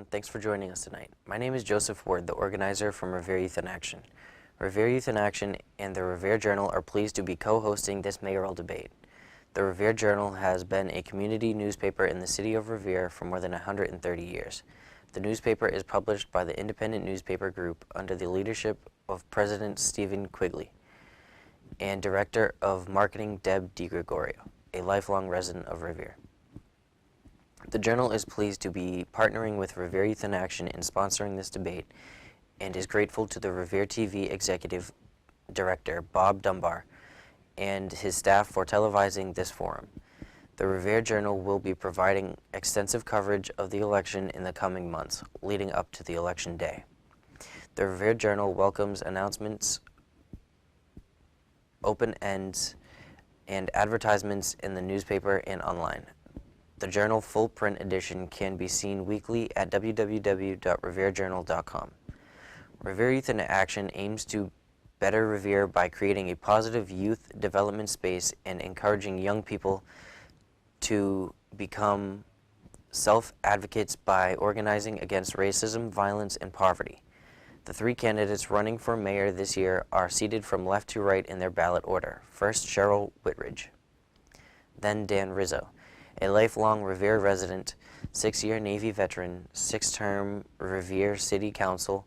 everyone. Thanks for joining us tonight. My name is Joseph Ward, the organizer from Revere Youth in Action. Revere Youth in Action and the Revere Journal are pleased to be co-hosting this mayoral debate. The Revere Journal has been a community newspaper in the city of Revere for more than 130 years. The newspaper is published by the Independent Newspaper Group under the leadership of President Stephen Quigley and Director of Marketing Deb DiGregorio, a lifelong resident of Revere. The Journal is pleased to be partnering with Revere Youth in Action in sponsoring this debate and is grateful to the Revere TV Executive Director, Bob Dunbar, and his staff for televising this forum. The Revere Journal will be providing extensive coverage of the election in the coming months, leading up to the election day. The Revere Journal welcomes announcements, open ends, and advertisements in the newspaper and online. The Journal full print edition can be seen weekly at www.reverejournal.com. Revere Youth in Action aims to better Revere by creating a positive youth development space and encouraging young people to become self-advocates by organizing against racism, violence, and poverty. The three candidates running for mayor this year are seated from left to right in their ballot order. First, Cheryl Whitridge, then Dan Rizzo, a lifelong Revere resident, 6-year Navy veteran, 6-term Revere City Council,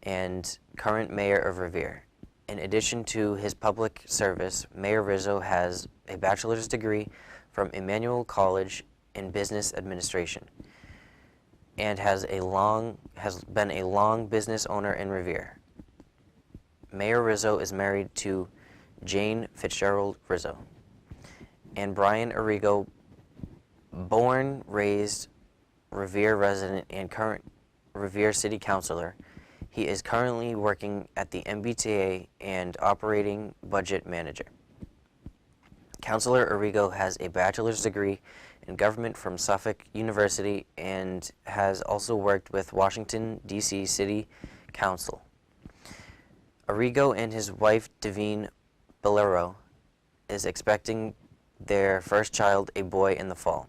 and current mayor of Revere. In addition to his public service, Mayor Rizzo has a bachelor's degree from Emmanuel College in Business Administration and has been a long business owner in Revere. Mayor Rizzo is married to Jane Fitzgerald Rizzo and Brian Arrigo, born, raised Revere resident and current Revere City Councilor. He is currently working at the MBTA and operating budget manager. Councilor Arrigo has a bachelor's degree in government from Suffolk University and has also worked with Washington, D.C. City Council. Arrigo and his wife, Devine Bolero, is expecting their first child, a boy, in the fall.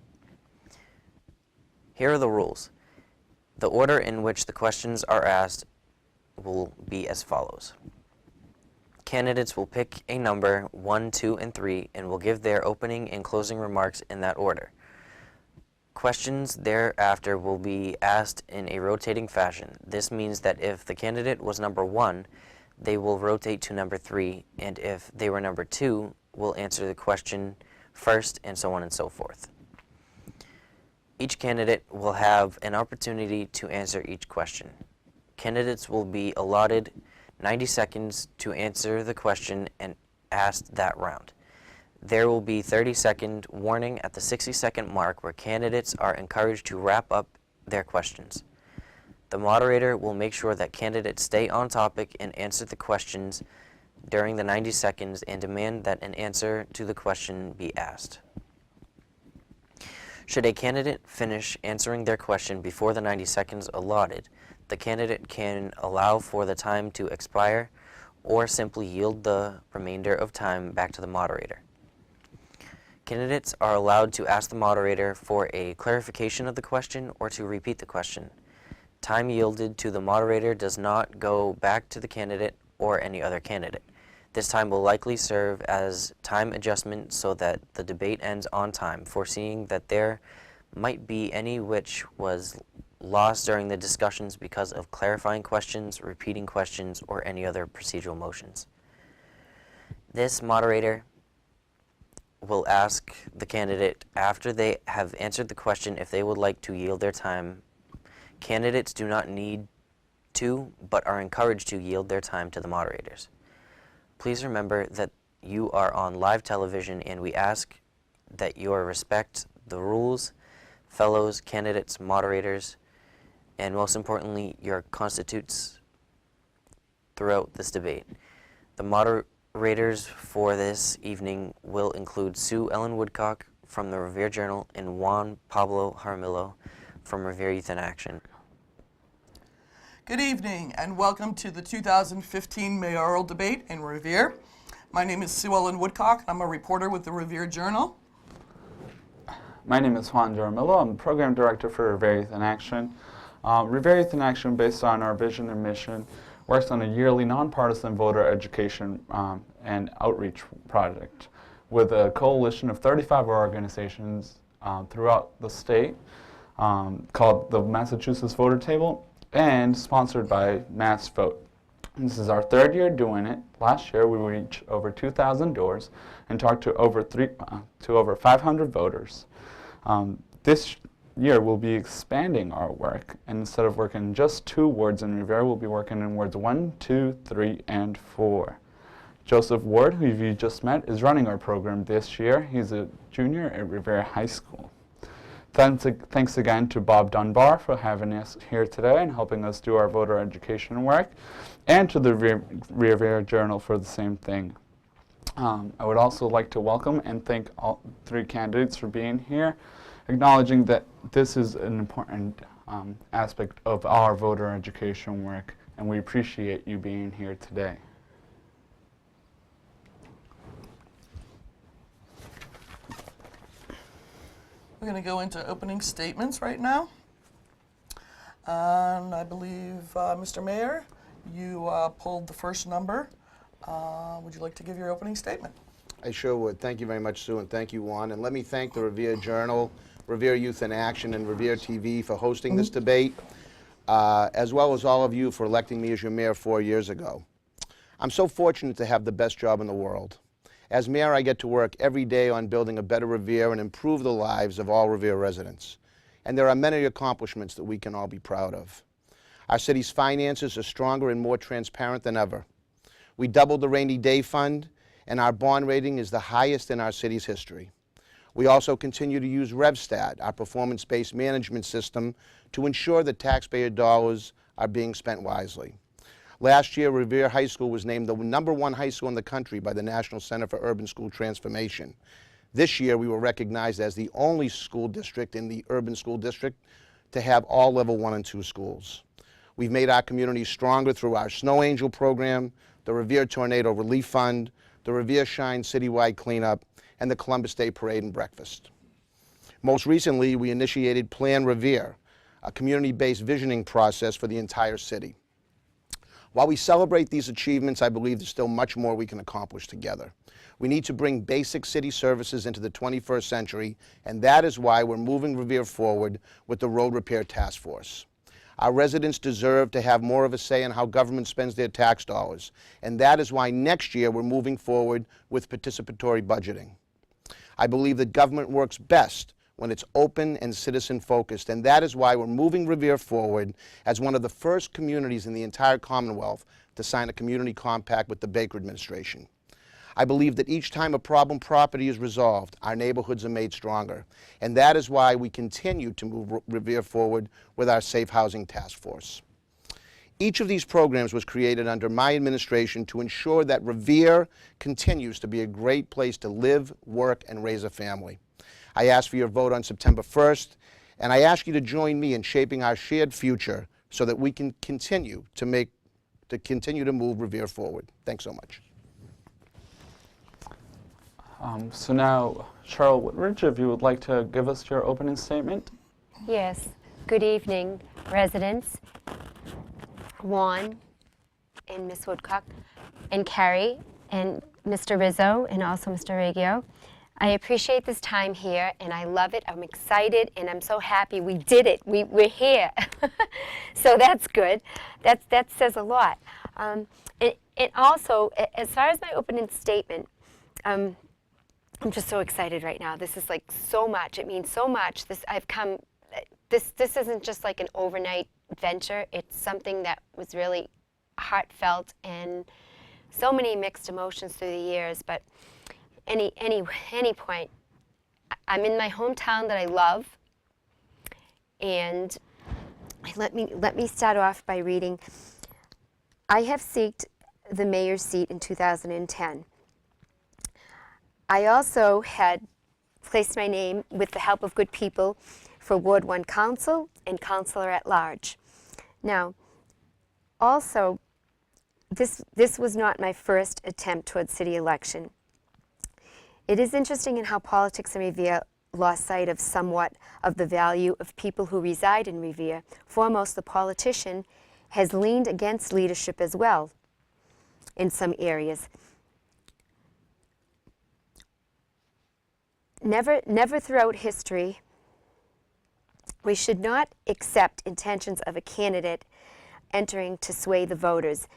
Here are the rules. The order in which the questions are asked will be as follows. Candidates will pick a number 1, 2, and 3 and will give their opening and closing remarks in that order. Questions thereafter will be asked in a rotating fashion. This means that if the candidate was number 1, they will rotate to number 3, and if they were number 2, will answer the question first, and so on and so forth. Each candidate will have an opportunity to answer each question. Candidates will be allotted 90 seconds to answer the question and asked that round. There will be 30-second warning at the 60-second mark where candidates are encouraged to wrap up their questions. The moderator will make sure that candidates stay on topic and answer the questions during the 90 seconds and demand that an answer to the question be asked. Should a candidate finish answering their question before the 90 seconds allotted, the candidate can allow for the time to expire or simply yield the remainder of time back to the moderator. Candidates are allowed to ask the moderator for a clarification of the question or to repeat the question. Time yielded to the moderator does not go back to the candidate or any other candidate. This time will likely serve as time adjustment so that the debate ends on time, foreseeing that there might be any which was lost during the discussions because of clarifying questions, repeating questions, or any other procedural motions. This moderator will ask the candidate after they have answered the question if they would like to yield their time. Candidates do not need to, but are encouraged to yield their time to the moderators. Please remember that you are on live television and we ask that you respect the rules, fellows, candidates, moderators, and most importantly, your constitutes throughout this debate. The moderators for this evening will include Sue Ellen Woodcock from the Revere Journal and Juan Pablo Jaramillo from Revere Youth in Action. Good evening and welcome to the 2015 mayoral debate in Revere. My name is Sue Ellen Woodcock. I'm a reporter with the Revere Journal. My name is Juan Jaramillo. I'm the program director for Revere Youth in Action. Revere Youth in Action, based on our vision and mission, works on a yearly nonpartisan voter education and outreach project with a coalition of 35 organizations throughout the state called the Massachusetts Voter Table and sponsored by Mass Vote. This is our third year doing it. Last year we reached over 2,000 doors and talked to over 500 voters. This year we'll be expanding our work, and instead of working just 2 wards in Revere, we'll be working in wards 1, 2, 3, and 4. Joseph Ward, who you just met, is running our program this year. He's a junior at Revere High School. Thanks again to Bob Dunbar for having us here today and helping us do our voter education work, and to the Revere Journal for the same thing. I would also like to welcome and thank all 3 candidates for being here, acknowledging that this is an important aspect of our voter education work, and we appreciate you being here today. We're going to go into opening statements right now. And I believe, Mr. Mayor, you pulled the first number. Would you like to give your opening statement? I sure would. Thank you very much, Sue, and thank you, Juan. And let me thank the Revere Journal, Revere Youth in Action, and Revere TV for hosting this debate, as well as all of you for electing me as your mayor 4 years ago. I'm so fortunate to have the best job in the world. As mayor, I get to work every day on building a better Revere and improve the lives of all Revere residents. And there are many accomplishments that we can all be proud of. Our city's finances are stronger and more transparent than ever. We doubled the rainy day fund, and our bond rating is the highest in our city's history. We also continue to use RevStat, our performance-based management system, to ensure that taxpayer dollars are being spent wisely. Last year, Revere High School was named the #1 high school in the country by the National Center for Urban School Transformation. This year, we were recognized as the only school district in the urban school district to have all level 1 and 2 schools. We've made our community stronger through our Snow Angel program, the Revere Tornado Relief Fund, the Revere Shine Citywide Cleanup, and the Columbus Day Parade and Breakfast. Most recently, we initiated Plan Revere, a community-based visioning process for the entire city. While we celebrate these achievements, I believe there's still much more we can accomplish together. We need to bring basic city services into the 21st century, and that is why we're moving Revere forward with the Road Repair Task Force. Our residents deserve to have more of a say in how government spends their tax dollars, and that is why next year we're moving forward with participatory budgeting. I believe that government works best when it's open and citizen-focused, and that is why we're moving Revere forward as one of the first communities in the entire Commonwealth to sign a community compact with the Baker administration. I believe that each time a problem property is resolved, our neighborhoods are made stronger, and that is why we continue to move Revere forward with our Safe Housing Task Force. Each of these programs was created under my administration to ensure that Revere continues to be a great place to live, work, and raise a family. I ask for your vote on September 1st, and I ask you to join me in shaping our shared future so that we can continue to move Revere forward. Thanks so much. So now, Charlotte Whitridge, if you would like to give us your opening statement. Yes. Good evening, residents, Juan and Ms. Woodcock, and Carrie, and Mr. Rizzo, and also Mr. Reggio. I appreciate this time here, and I love it. I'm excited, and I'm so happy we did it. We're here. So that's good. That says a lot. And also, as far as my opening statement, I'm just so excited right now. This is like so much. It means so much. This isn't just like an overnight venture. It's something that was really heartfelt and so many mixed emotions through the years. But any point, I'm in my hometown that I love, and let me start off by reading. I have sought the mayor's seat in 2010. I also had placed my name, with the help of good people, for Ward 1 Council and Councilor at Large. Now, also, this was not my first attempt towards city election. It is interesting in how politics in Revere lost sight of somewhat of the value of people who reside in Revere. Foremost, the politician has leaned against leadership as well in some areas. Never throughout history, we should not accept intentions of a candidate entering to sway the voters.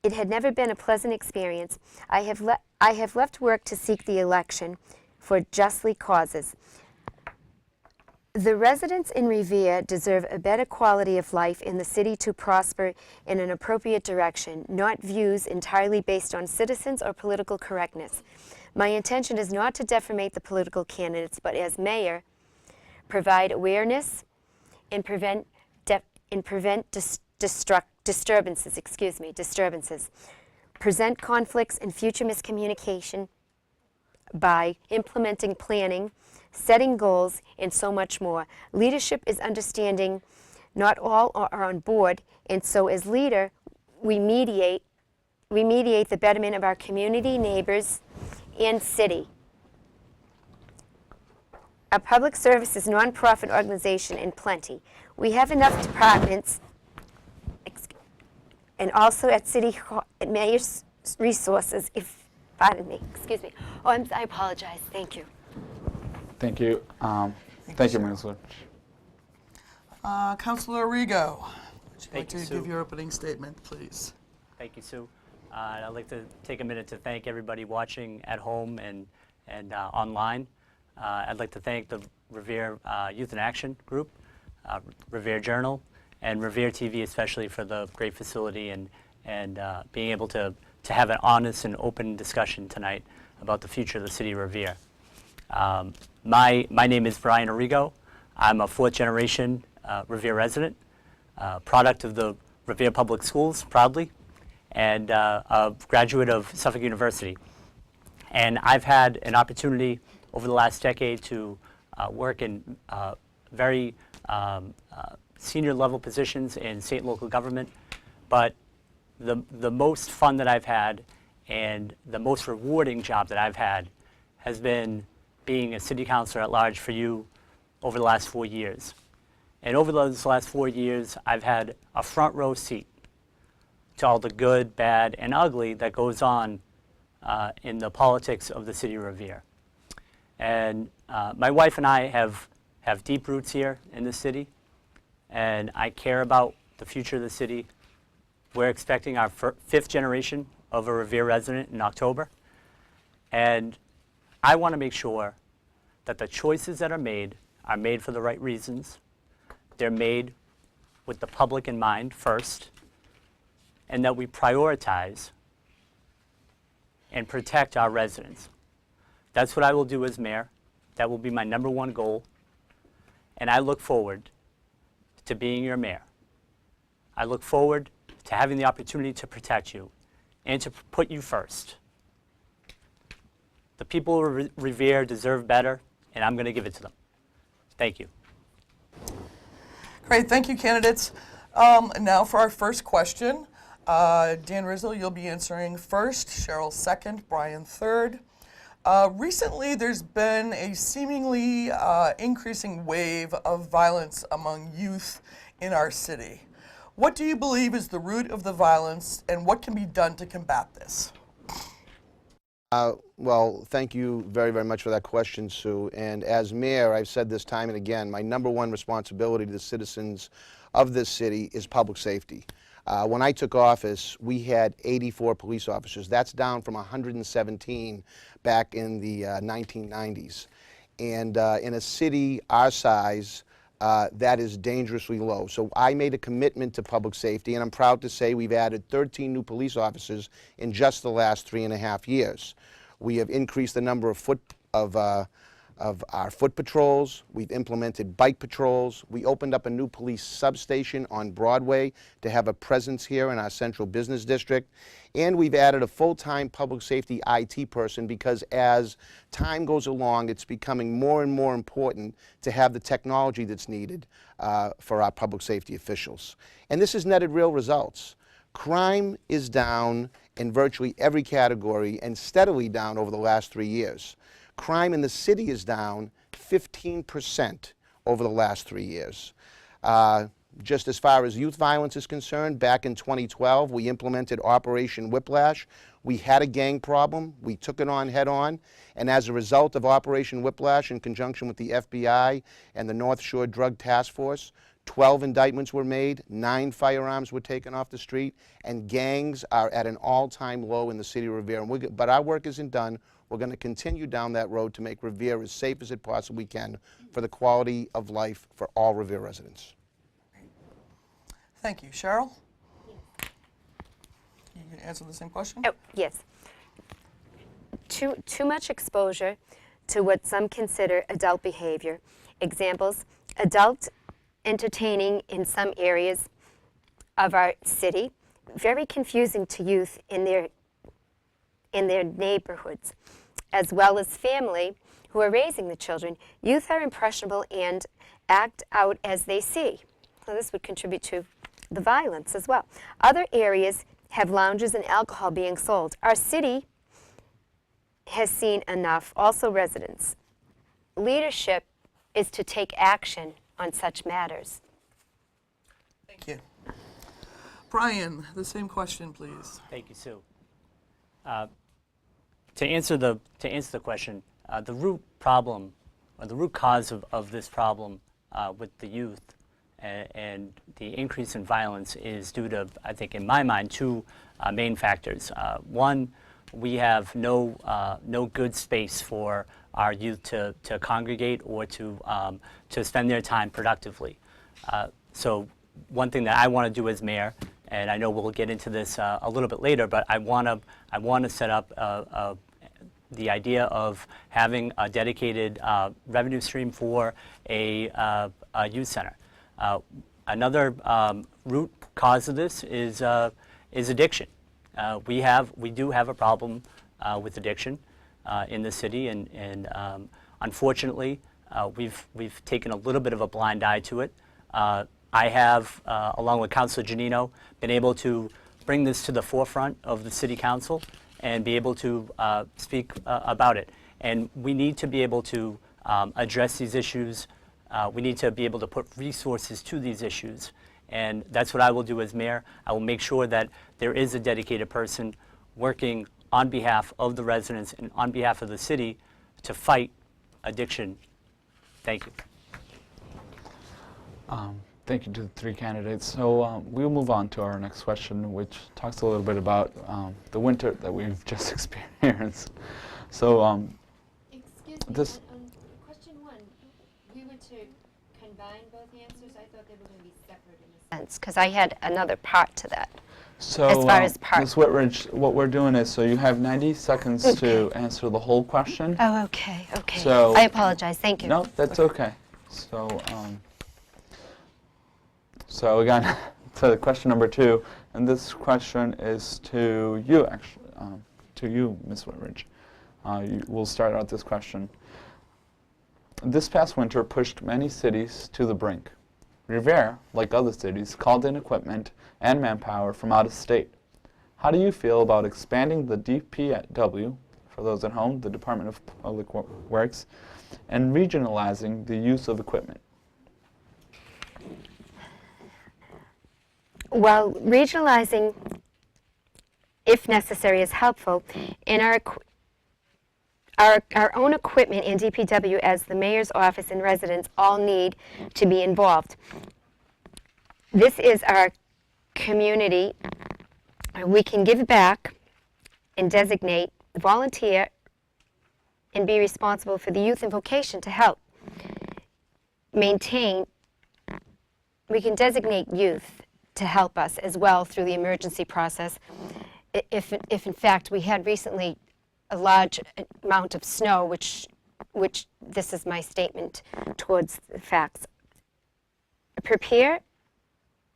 It had never been a pleasant experience. I have left work to seek the election for justly causes. The residents in Revere deserve a better quality of life in the city to prosper in an appropriate direction, not views entirely based on citizens or political correctness. My intention is not to defamate the political candidates, but as mayor, provide awareness and prevent disturbances, present conflicts and future miscommunication by implementing planning, setting goals, and so much more. Leadership is understanding not all are on board, and so as leader, we mediate the betterment of our community, neighbors, and city. Our public service is a nonprofit organization in plenty. We have enough departments, and also at mayor's resources, pardon me, excuse me. Oh, I apologize, thank you. Thank you. Thank you, Ms. Lynch. Councilor Arrigo, would you like Thank you, to Sue. give your opening statement, please? Thank you, Sue. I'd like to take a minute to thank everybody watching at home and online. I'd like to thank the Revere Youth in Action group, Revere Journal, and Revere TV especially for the great facility and being able to have an honest and open discussion tonight about the future of the city of Revere. My name is Brian Arrigo. I'm a fourth generation Revere resident, product of the Revere Public Schools, proudly, and a graduate of Suffolk University. And I've had an opportunity over the last decade to work in very senior level positions in state and local government, but the most fun that I've had and the most rewarding job that I've had has been being a city councilor at large for you over the last 4 years. And over those last 4 years, I've had a front row seat to all the good, bad, and ugly that goes on in the politics of the city of Revere. And my wife and I have deep roots here in the city, and I care about the future of the city. We're expecting our fifth generation of a Revere resident in October, and I want to make sure that the choices that are made for the right reasons. They're made with the public in mind first, and that we prioritize and protect our residents. That's what I will do as mayor. That will be my #1 goal, and I look forward to being your mayor. I look forward to having the opportunity to protect you and to put you first. The people of Revere deserve better, and I'm going to give it to them. Thank you. Great, thank you, candidates. And now for our first question. Dan Rizzo, you'll be answering first, Cheryl second, Brian third. Recently, there's been a seemingly increasing wave of violence among youth in our city. What do you believe is the root of the violence, and what can be done to combat this? Well, thank you very, very much for that question, Sue. And as mayor, I've said this time and again, my #1 responsibility to the citizens of this city is public safety. When I took office, we had 84 police officers. That's down from 117 back in the 1990s. And in a city our size, that is dangerously low. So I made a commitment to public safety, and I'm proud to say we've added 13 new police officers in just the last 3.5 years. We have increased the number of our foot patrols. We've implemented bike patrols. We opened up a new police substation on Broadway to have a presence here in our central business district. And we've added a full-time public safety IT person because as time goes along, it's becoming more and more important to have the technology that's needed for our public safety officials. And this has netted real results. Crime is down in virtually every category and steadily down over the last 3 years. Crime in the city is down 15% over the last 3 years. Just as far as youth violence is concerned, back in 2012, we implemented Operation Whiplash. We had a gang problem. We took it on head on. And as a result of Operation Whiplash, in conjunction with the FBI and the North Shore Drug Task Force, 12 indictments were made, 9 firearms were taken off the street, and gangs are at an all-time low in the city of Revere. But our work isn't done. We're going to continue down that road to make Revere as safe as it possibly can for the quality of life for all Revere residents. Thank you. Cheryl? You can answer the same question? Oh, yes. Too much exposure to what some consider adult behavior. Examples, adult entertaining in some areas of our city, very confusing to youth in their neighborhoods, as well as family who are raising the children. Youth are impressionable and act out as they see. So this would contribute to the violence as well. Other areas have lounges and alcohol being sold. Our city has seen enough, also residents. Leadership is to take action on such matters. Thank you. Brian, the same question, please. Thank you, Sue. To answer the question, the root problem, or the root cause of this problem with the youth and the increase in violence is due to, I think, in my mind, 2 main factors. One, we have no good space for our youth to congregate or to spend their time productively. So one thing that I want to do as mayor, and I know we'll get into this a little bit later, but I want to set up the idea of having a dedicated revenue stream for a youth center. Another root cause of this is addiction. We do have a problem with addiction in the city, and unfortunately, we've taken a little bit of a blind eye to it. I have, along with Councilor Giannino, been able to bring this to the forefront of the City Council and be able to speak about it. And we need to be able to address these issues. We need to be able to put resources to these issues. And that's what I will do as mayor. I will make sure that there is a dedicated person working on behalf of the residents and on behalf of the city to fight addiction. Thank you. Thank you to the 3 candidates. So we'll move on to our next question, which talks a little bit about the winter that we've just experienced. So Excuse me, this. on question 1, we were to combine both answers. I thought they were going to be separate in a sense, because I had another part to that. So, as far as part. Ms. Whitridge, what we're doing is, so you have 90 seconds to answer the whole question. Oh, okay, okay. So, I apologize. Thank you. No, that's okay. So again, to question number 2, and this question is to you, actually, to you, Ms. Whitridge. We'll start out this question. This past winter pushed many cities to the brink. Revere, like other cities, called in equipment and manpower from out of state. How do you feel about expanding the DPW, for those at home, the Department of Public Works, and regionalizing the use of equipment? Well, regionalizing, if necessary, is helpful. In our own equipment in DPW, as the mayor's office and residents all need to be involved. This is our community. We can give back and designate, volunteer, and be responsible for the youth and vocation to help maintain. We can designate youth to help us as well through the emergency process. If in fact we had recently a large amount of snow, which this is my statement towards the facts. Prepare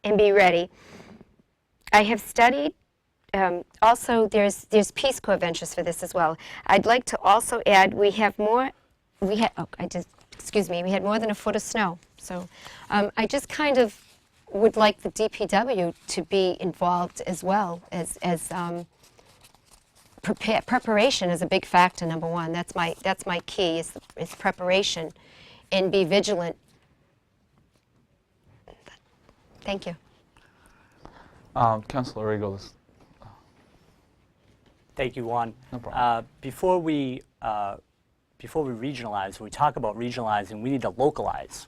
and be ready. I have studied, also there's Peace Corps ventures for this as well. I'd like to also add, we had more than a foot of snow. So I just kind of would like the DPW to be involved as well as preparation is a big factor. Number one, that's my key is preparation, and be vigilant. Thank you. Councilor Regals. Thank you, Juan. No problem. Before we regionalize, when we talk about regionalizing, we need to localize.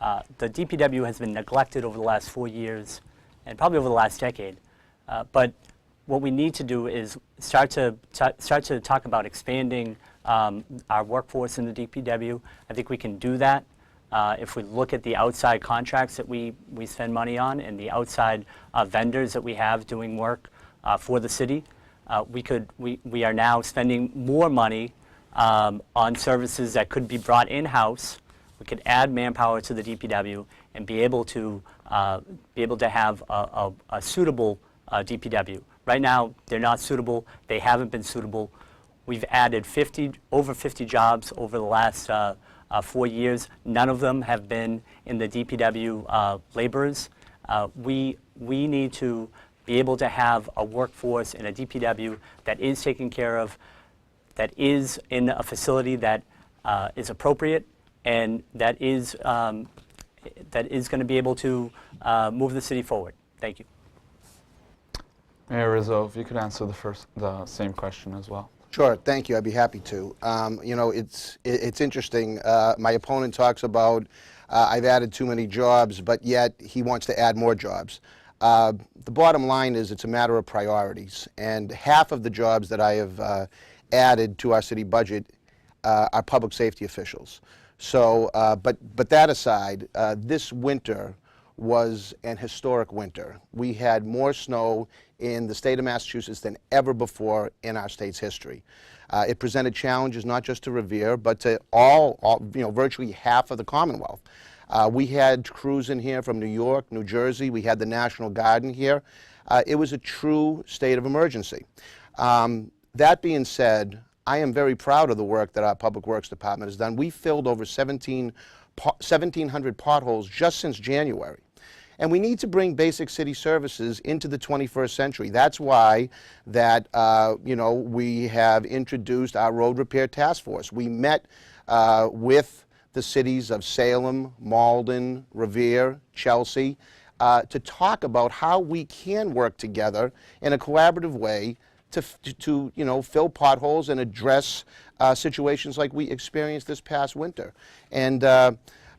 The DPW has been neglected over the last 4 years and probably over the last decade. But what we need to do is start to talk about expanding our workforce in the DPW. I think we can do that if we look at the outside contracts that we spend money on and the outside vendors that we have doing work for the city. We are now spending more money on services that could be brought in-house. We could add manpower to the DPW and be able to have a suitable DPW. Right now, they're not suitable. They haven't been suitable. We've added over 50 jobs over the last 4 years. None of them have been in the DPW laborers. We need to be able to have a workforce in a DPW that is taken care of, that is in a facility that is appropriate, and that is going to be able to move the city forward. Thank you. Mayor Rizzo, if you could answer the same question as well. Sure, thank you. I'd be happy to. You know, it's interesting. My opponent talks about I've added too many jobs, but yet he wants to add more jobs. The bottom line is it's a matter of priorities, and half of the jobs that I have added to our city budget are public safety officials. So, but that aside, this winter was an historic winter. We had more snow in the state of Massachusetts than ever before in our state's history. It presented challenges not just to Revere, but to all virtually half of the Commonwealth. We had crews in here from New York, New Jersey. We had the National Guard in here. It was a true state of emergency. That being said, I am very proud of the work that our Public Works Department has done. We filled over 1,700 potholes just since January. And we need to bring basic city services into the 21st century. That's why that, we have introduced our road repair task force. We met with the cities of Salem, Malden, Revere, Chelsea, to talk about how we can work together in a collaborative way to fill potholes and address situations like we experienced this past winter. And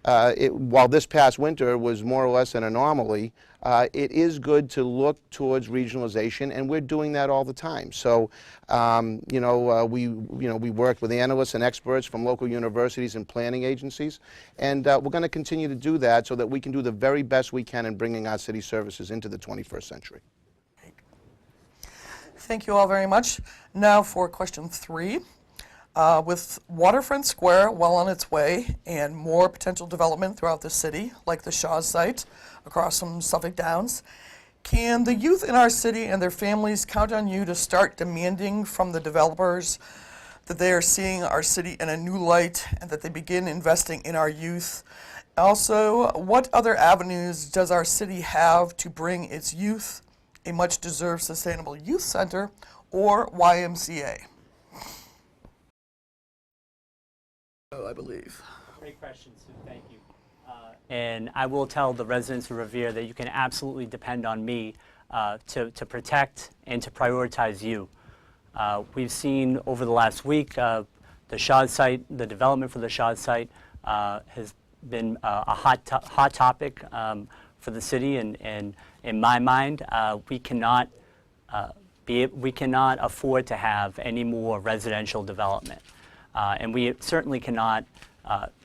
while this past winter was more or less an anomaly, it is good to look towards regionalization, and we're doing that all the time. So, we work with analysts and experts from local universities and planning agencies, and we're going to continue to do that so that we can do the very best we can in bringing our city services into the 21st century. Thank you all very much. Now for question 3. With Waterfront Square well on its way and more potential development throughout the city, like the Shaw's site across from Suffolk Downs, can the youth in our city and their families count on you to start demanding from the developers that they are seeing our city in a new light and that they begin investing in our youth? Also, what other avenues does our city have to bring its youth a much-deserved sustainable youth center or YMCA? I believe. Great question, Sue. Thank you. And I will tell the residents of Revere that you can absolutely depend on me to protect and to prioritize you. We've seen over the last week the Shaw's site, the development for the Shaw's site has been a hot topic for the city, and in my mind, we cannot afford to have any more residential development. And we certainly cannot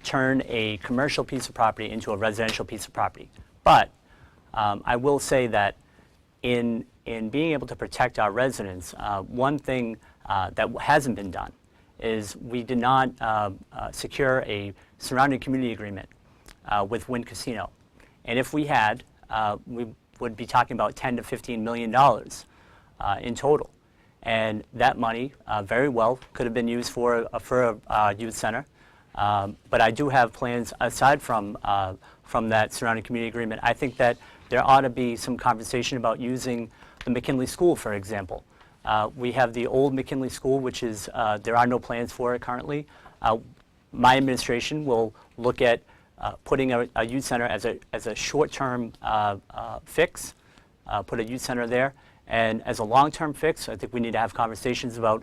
turn a commercial piece of property into a residential piece of property. But I will say that in being able to protect our residents, one thing that hasn't been done is we did not secure a surrounding community agreement with Wynn Casino. And if we had, we would be talking about $10 to $15 million in total. And that money very well could have been used for a youth center. But I do have plans aside from that surrounding community agreement. I think that there ought to be some conversation about using the McKinley School, for example. We have the old McKinley School, which is, there are no plans for it currently. My administration will look at putting a youth center as a short-term fix, put a youth center there. And as a long-term fix, I think we need to have conversations about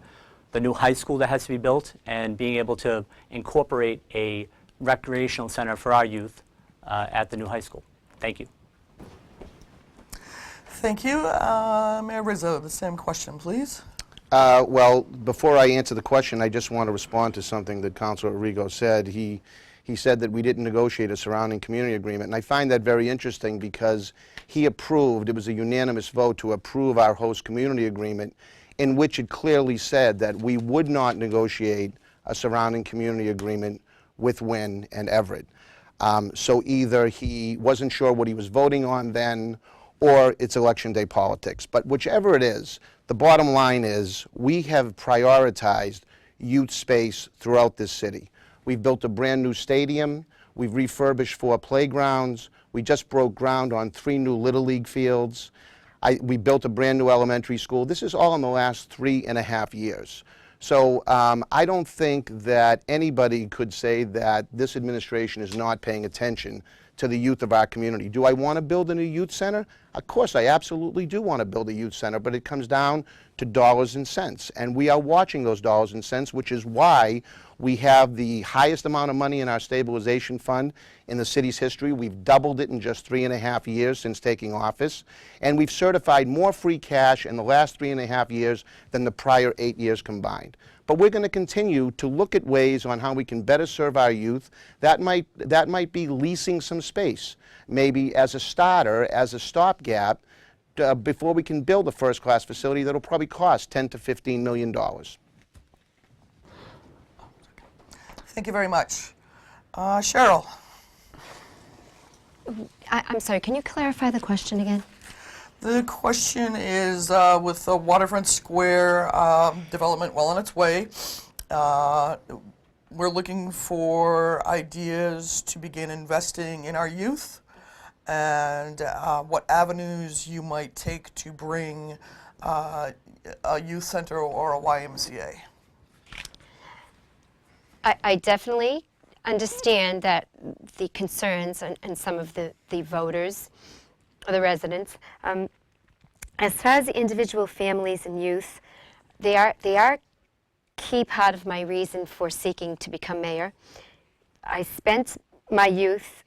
the new high school that has to be built and being able to incorporate a recreational center for our youth at the new high school. Thank you. Thank you. Mayor Rizzo, the same question, please. Well, before I answer the question, I just want to respond to something that Councilor Arrigo said. He said that we didn't negotiate a surrounding community agreement, and I find that very interesting because he approved, it was a unanimous vote to approve our host community agreement, in which it clearly said that we would not negotiate a surrounding community agreement with Wynn and Everett. So either he wasn't sure what he was voting on then, or it's election day politics. But whichever it is, the bottom line is we have prioritized youth space throughout this city. We've built a brand new stadium. We've refurbished 4 playgrounds. We just broke ground on 3 new Little League fields. We built a brand new elementary school. This is all in the last 3.5 years. So I don't think that anybody could say that this administration is not paying attention to the youth of our community. Do I want to build a new youth center? Of course, I absolutely do want to build a youth center, but it comes down to dollars and cents. And we are watching those dollars and cents, which is why we have the highest amount of money in our stabilization fund in the city's history. We've doubled it in just 3.5 years since taking office. And we've certified more free cash in the last 3.5 years than the prior 8 years combined. But we're going to continue to look at ways on how we can better serve our youth. That might be leasing some space, maybe as a starter, as a stopgap, before we can build a first-class facility that'll probably cost $10 to $15 million. Thank you very much. Cheryl. I'm sorry, can you clarify the question again? The question is, with the Waterfront Square development well on its way, we're looking for ideas to begin investing in our youth and what avenues you might take to bring a youth center or a YMCA. I definitely understand that the concerns and some of the voters, or the residents, as far as the individual families and youth, they are a key part of my reason for seeking to become mayor. I spent my youth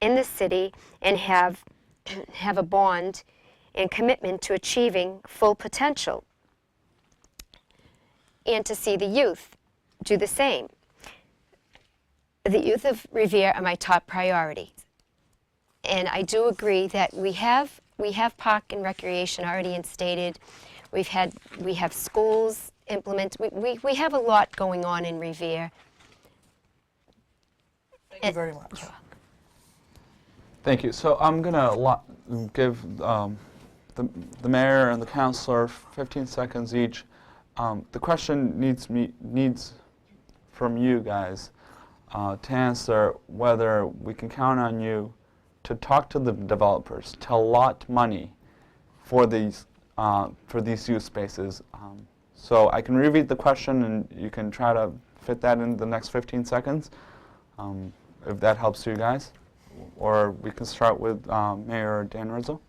in the city and have a bond and commitment to achieving full potential, and to see the youth do the same. The youth of Revere are my top priority. And I do agree that we have park and recreation already instated. We have schools implement. We have a lot going on in Revere. Thank you very much. Thank you. So I'm going to give the mayor and the councilor 15 seconds each. The question needs from you guys to answer whether we can count on you to talk to the developers, to allot money for these youth spaces. So I can repeat the question and you can try to fit that in the next 15 seconds, if that helps you guys. Or we can start with Mayor Dan Rizzo.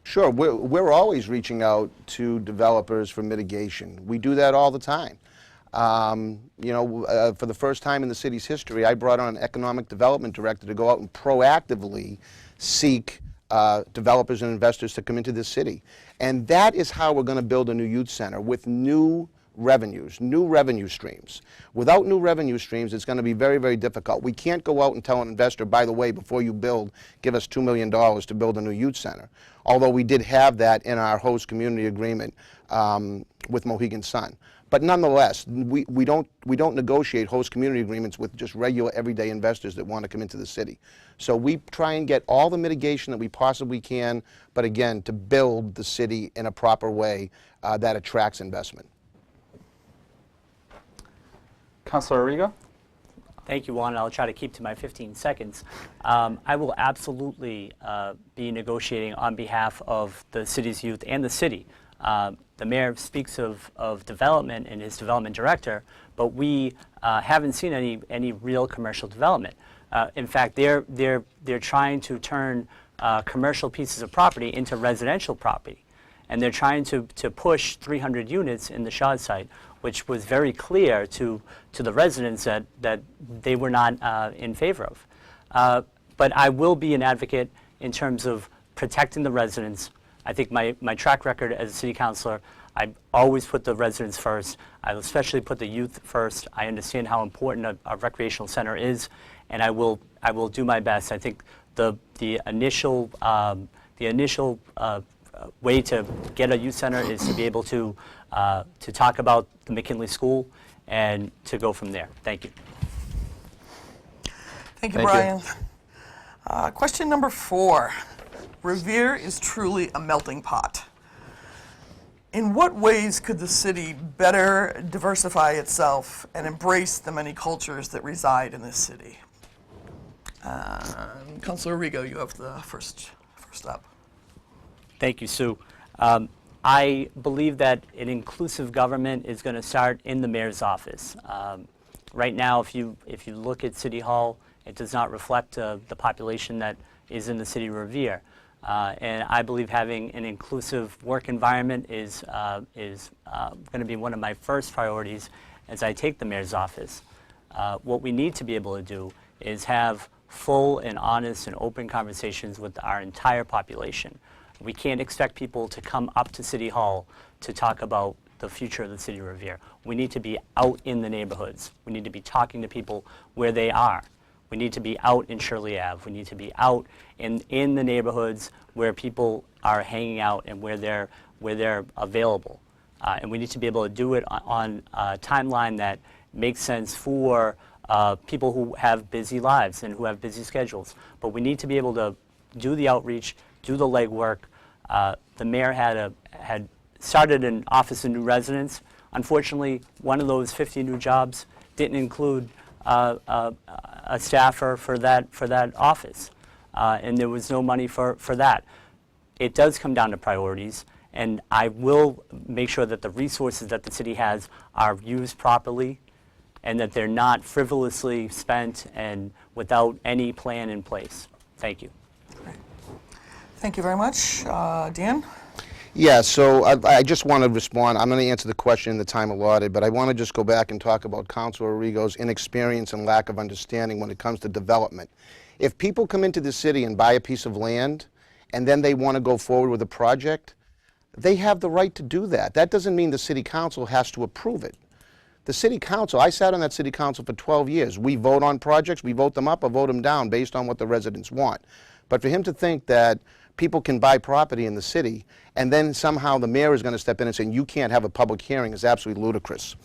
Sure, we're always reaching out to developers for mitigation. We do that all the time. For the first time in the city's history, I brought on an economic development director to go out and proactively seek developers and investors to come into this city. And that is how we're going to build a new youth center, with new revenues, new revenue streams. Without new revenue streams, it's going to be very, very difficult. We can't go out and tell an investor, by the way, before you build, give us $2 million to build a new youth center. Although we did have that in our host community agreement with Mohegan Sun. But nonetheless, we don't negotiate host community agreements with just regular everyday investors that want to come into the city. So we try and get all the mitigation that we possibly can, but again, to build the city in a proper way that attracts investment. Councilor Arrigo? Thank you, Juan. I'll try to keep to my 15 seconds. I will absolutely be negotiating on behalf of the city's youth and the city the mayor speaks of development and his development director, but we haven't seen any real commercial development. In fact, they're trying to turn commercial pieces of property into residential property, and they're trying to push 300 units in the Shaw site, which was very clear to the residents that they were not in favor of. But I will be an advocate in terms of protecting the residents. I think my track record as a city councilor, I always put the residents first. I especially put the youth first. I understand how important a recreational center is, and I will do my best. I think the initial way to get a youth center is to be able to talk about the McKinley School and to go from there. Thank you. Thank you, Thank you. Brian. Question number 4. Revere is truly a melting pot. In what ways could the city better diversify itself and embrace the many cultures that reside in this city? Councilor Rigo, you have the first up. Thank you, Sue. I believe that an inclusive government is going to start in the mayor's office. Right now, if you look at City Hall, it does not reflect the population that is in the city of Revere. And I believe having an inclusive work environment is going to be one of my first priorities as I take the mayor's office. What we need to be able to do is have full and honest and open conversations with our entire population. We can't expect people to come up to City Hall to talk about the future of the city of Revere. We need to be out in the neighborhoods. We need to be talking to people where they are. We need to be out in Shirley Ave. We need to be out in the neighborhoods where people are hanging out and where they're available. And we need to be able to do it on a timeline that makes sense for people who have busy lives and who have busy schedules. But we need to be able to do the outreach, do the legwork. The mayor had started an Office of New Residents. Unfortunately, one of those 50 new jobs didn't include a staffer for that office, and there was no money for that. It does come down to priorities, and I will make sure that the resources that the city has are used properly, and that they're not frivolously spent and without any plan in place. Thank you. Great. Thank you very much. Dan? Yeah, so I just want to respond. I'm going to answer the question in the time allotted, but I want to just go back and talk about Councilor Arrigo's inexperience and lack of understanding when it comes to development. If people come into the city and buy a piece of land and then they want to go forward with a project, they have the right to do that. That doesn't mean the city council has to approve it. The city council, I sat on that city council for 12 years. We vote on projects, we vote them up or vote them down based on what the residents want. But for him to think that people can buy property in the city and then somehow the mayor is going to step in and say you can't have a public hearing is absolutely ludicrous.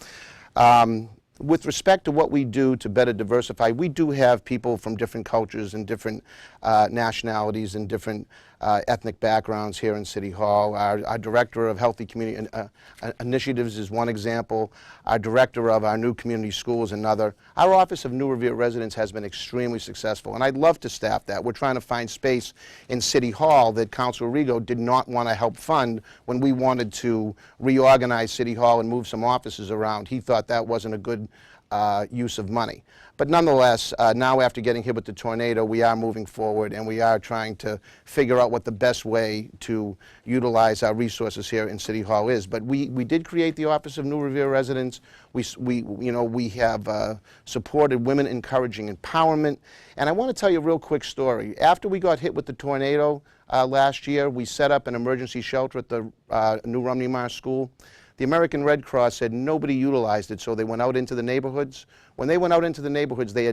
With respect to what we do to better diversify, we do have people from different cultures and different nationalities and different ethnic backgrounds here in City Hall. Our Director of Healthy Community Initiatives is one example. Our Director of our new community school is another. Our Office of New Revere Residents has been extremely successful, and I'd love to staff that. We're trying to find space in City Hall that Councilor Arrigo did not want to help fund when we wanted to reorganize City Hall and move some offices around. He thought that wasn't a good use of money. But nonetheless, now after getting hit with the tornado, we are moving forward and we are trying to figure out what the best way to utilize our resources here in City Hall is. But we did create the Office of New Revere Residents. We have supported women encouraging empowerment. And I want to tell you a real quick story. After we got hit with the tornado last year, we set up an emergency shelter at the New Rumney Mars School. The American Red Cross said nobody utilized it, so they went out into the neighborhoods. When they went out into the neighborhoods, they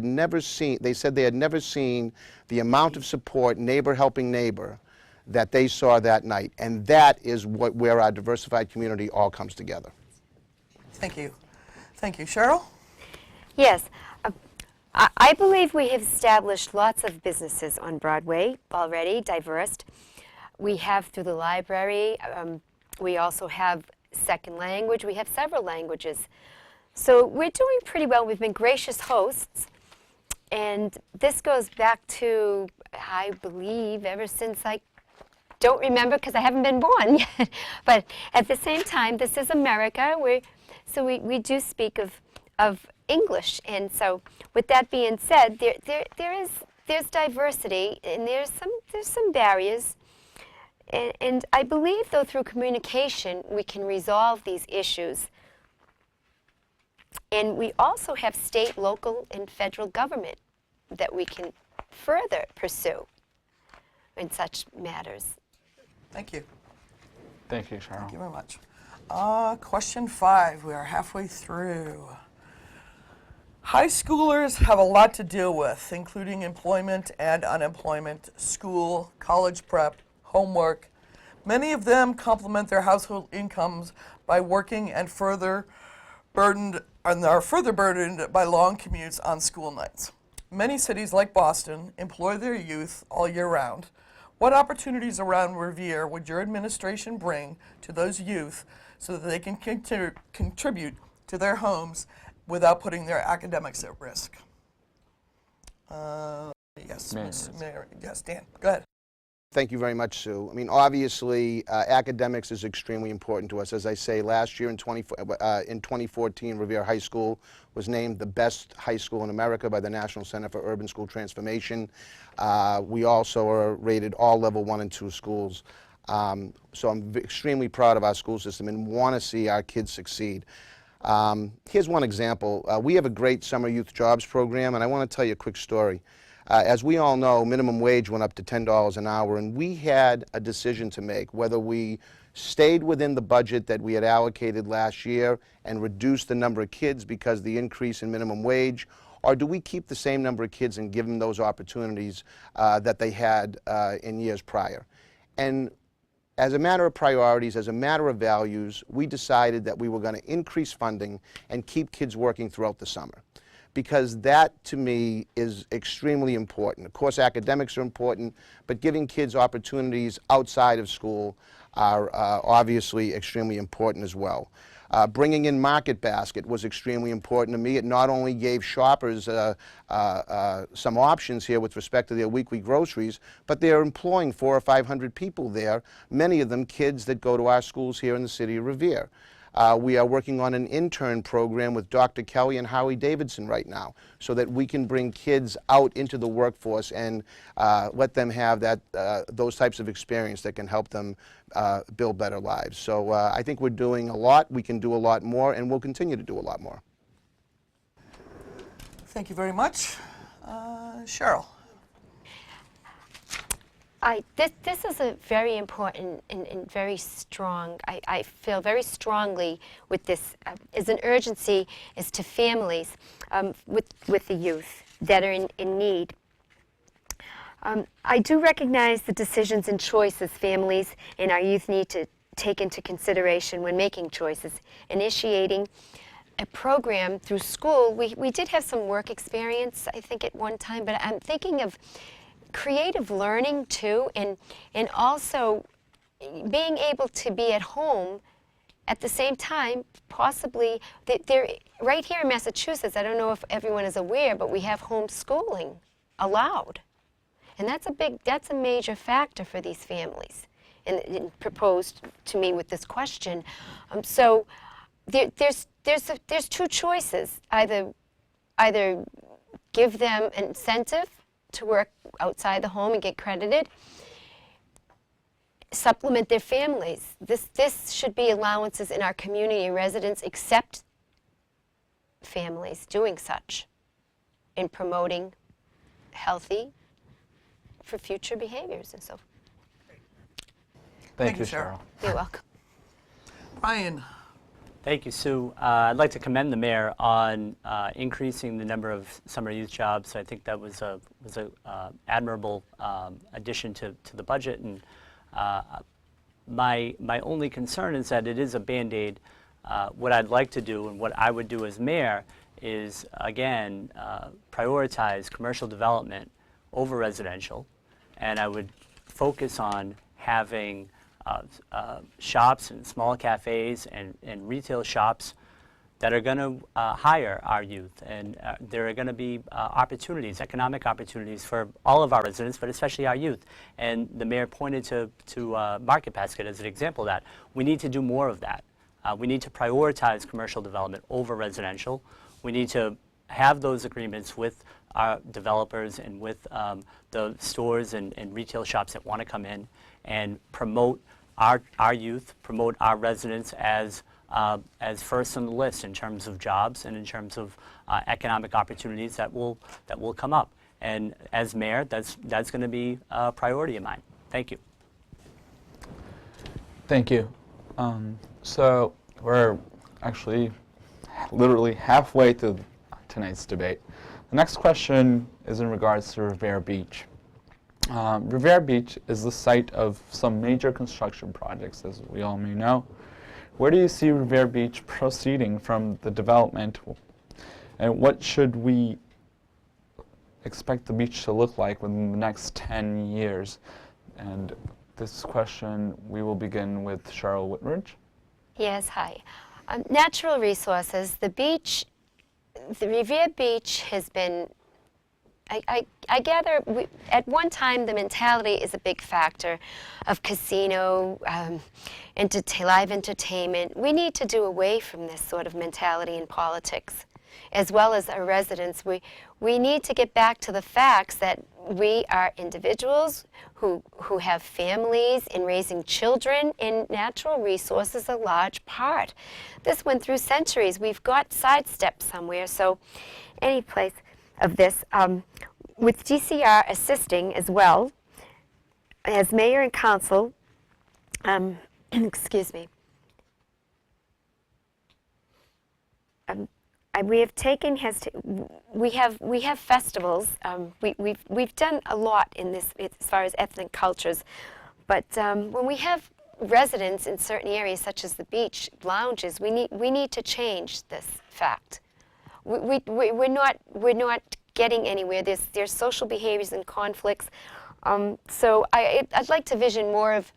said they had never seen the amount of support, neighbor helping neighbor, that they saw that night. And that is where our diversified community all comes together. Thank you. Thank you. Cheryl? Yes. I believe we have established lots of businesses on Broadway already, diverse. We have through the library. We also have second language. We have several languages. So we're doing pretty well. We've been gracious hosts. And this goes back to, I believe, ever since like don't remember because I haven't been born yet. But at the same time, this is America. So we do speak of English. And so with that being said, there's diversity and there's some barriers. And I believe, though, through communication, we can resolve these issues. And we also have state, local, and federal government that we can further pursue in such matters. Thank you. Thank you, Cheryl. Thank you very much. Question 5. We are halfway through. High schoolers have a lot to deal with, including employment and unemployment, school, college prep, homework. Many of them complement their household incomes by working and are further burdened by long commutes on school nights. Many cities like Boston employ their youth all year round. What opportunities around Revere would your administration bring to those youth so that they can contribute to their homes without putting their academics at risk? Yes, Ms. Mayor. Yes, Dan, go ahead. Thank you very much, Sue. I mean, obviously, academics is extremely important to us. As I say, last year in 2014, Revere High School was named the best high school in America by the National Center for Urban School Transformation. We also are rated all level 1 and 2 schools. So I'm extremely proud of our school system and want to see our kids succeed. Here's one example. We have a great summer youth jobs program, and I want to tell you a quick story. As we all know, minimum wage went up to $10 an hour, and we had a decision to make whether we stayed within the budget that we had allocated last year and reduced the number of kids because of the increase in minimum wage, or do we keep the same number of kids and give them those opportunities that they had in years prior. And as a matter of priorities, as a matter of values, we decided that we were going to increase funding and keep kids working throughout the summer, because that, to me, is extremely important. Of course, academics are important, but giving kids opportunities outside of school are obviously extremely important as well. Bringing in Market Basket was extremely important to me. It not only gave shoppers some options here with respect to their weekly groceries, but they're employing 400 or 500 people there, many of them kids that go to our schools here in the city of Revere. We are working on an intern program with Dr. Kelly and Howie Davidson right now so that we can bring kids out into the workforce and let them have those types of experience that can help them build better lives. So I think we're doing a lot. We can do a lot more, and we'll continue to do a lot more. Thank you very much. Cheryl. This is a very important and very strong, I feel very strongly with this, as an urgency as to families with the youth that are in need. I do recognize the decisions and choices families and our youth need to take into consideration when making choices. Initiating a program through school, we did have some work experience, I think, at one time, but I'm thinking of creative learning too, and also being able to be at home at the same time, possibly. Right here in Massachusetts, I don't know if everyone is aware, but we have homeschooling allowed, and that's a major factor for these families, and proposed to me with this question. So there's two choices: either give them incentive to work outside the home and get credited, supplement their families. This should be allowances in our community. Residents accept families doing such in promoting healthy for future behaviors and so forth. Thank you, Cheryl. You're welcome. Brian. Thank you, Sue. I'd like to commend the mayor on increasing the number of summer youth jobs. I think that was a admirable addition to the budget. And my only concern is that it is a Band-Aid. What I'd like to do and what I would do as mayor is, again, prioritize commercial development over residential, and I would focus on having shops and small cafes and retail shops that are going to hire our youth, and there are going to be opportunities, economic opportunities for all of our residents, but especially our youth. And the mayor pointed to Market Basket as an example of that. We need to do more of that. We need to prioritize commercial development over residential. We need to have those agreements with our developers and with the stores and retail shops that want to come in and promote our youth, promote our residents as first on the list in terms of jobs and in terms of economic opportunities that will come up. And as mayor, that's going to be a priority of mine. Thank you. Thank you. So we're actually literally halfway through tonight's debate. The next question is in regards to Revere Beach. Revere Beach is the site of some major construction projects, as we all may know. Where do you see Revere Beach proceeding from the development, and what should we expect the beach to look like within the next 10 years? And this question, we will begin with Cheryl Whitridge. Yes, hi. Natural resources. The Revere Beach has been, I gather, at one time the mentality is a big factor of casino, live entertainment. We need to do away from this sort of mentality in politics, as well as our residents. We need to get back to the facts that we are individuals who have families, and raising children, and natural resources a large part. This went through centuries. We've got sidestepped somewhere, so any place of this. With DCR assisting as well, as mayor and council, excuse me, we have taken we have festivals. We've done a lot in this as far as ethnic cultures, but when we have residents in certain areas such as the beach lounges, we need to change this fact. We're not getting anywhere. There's social behaviors and conflicts. So I'd like to vision more of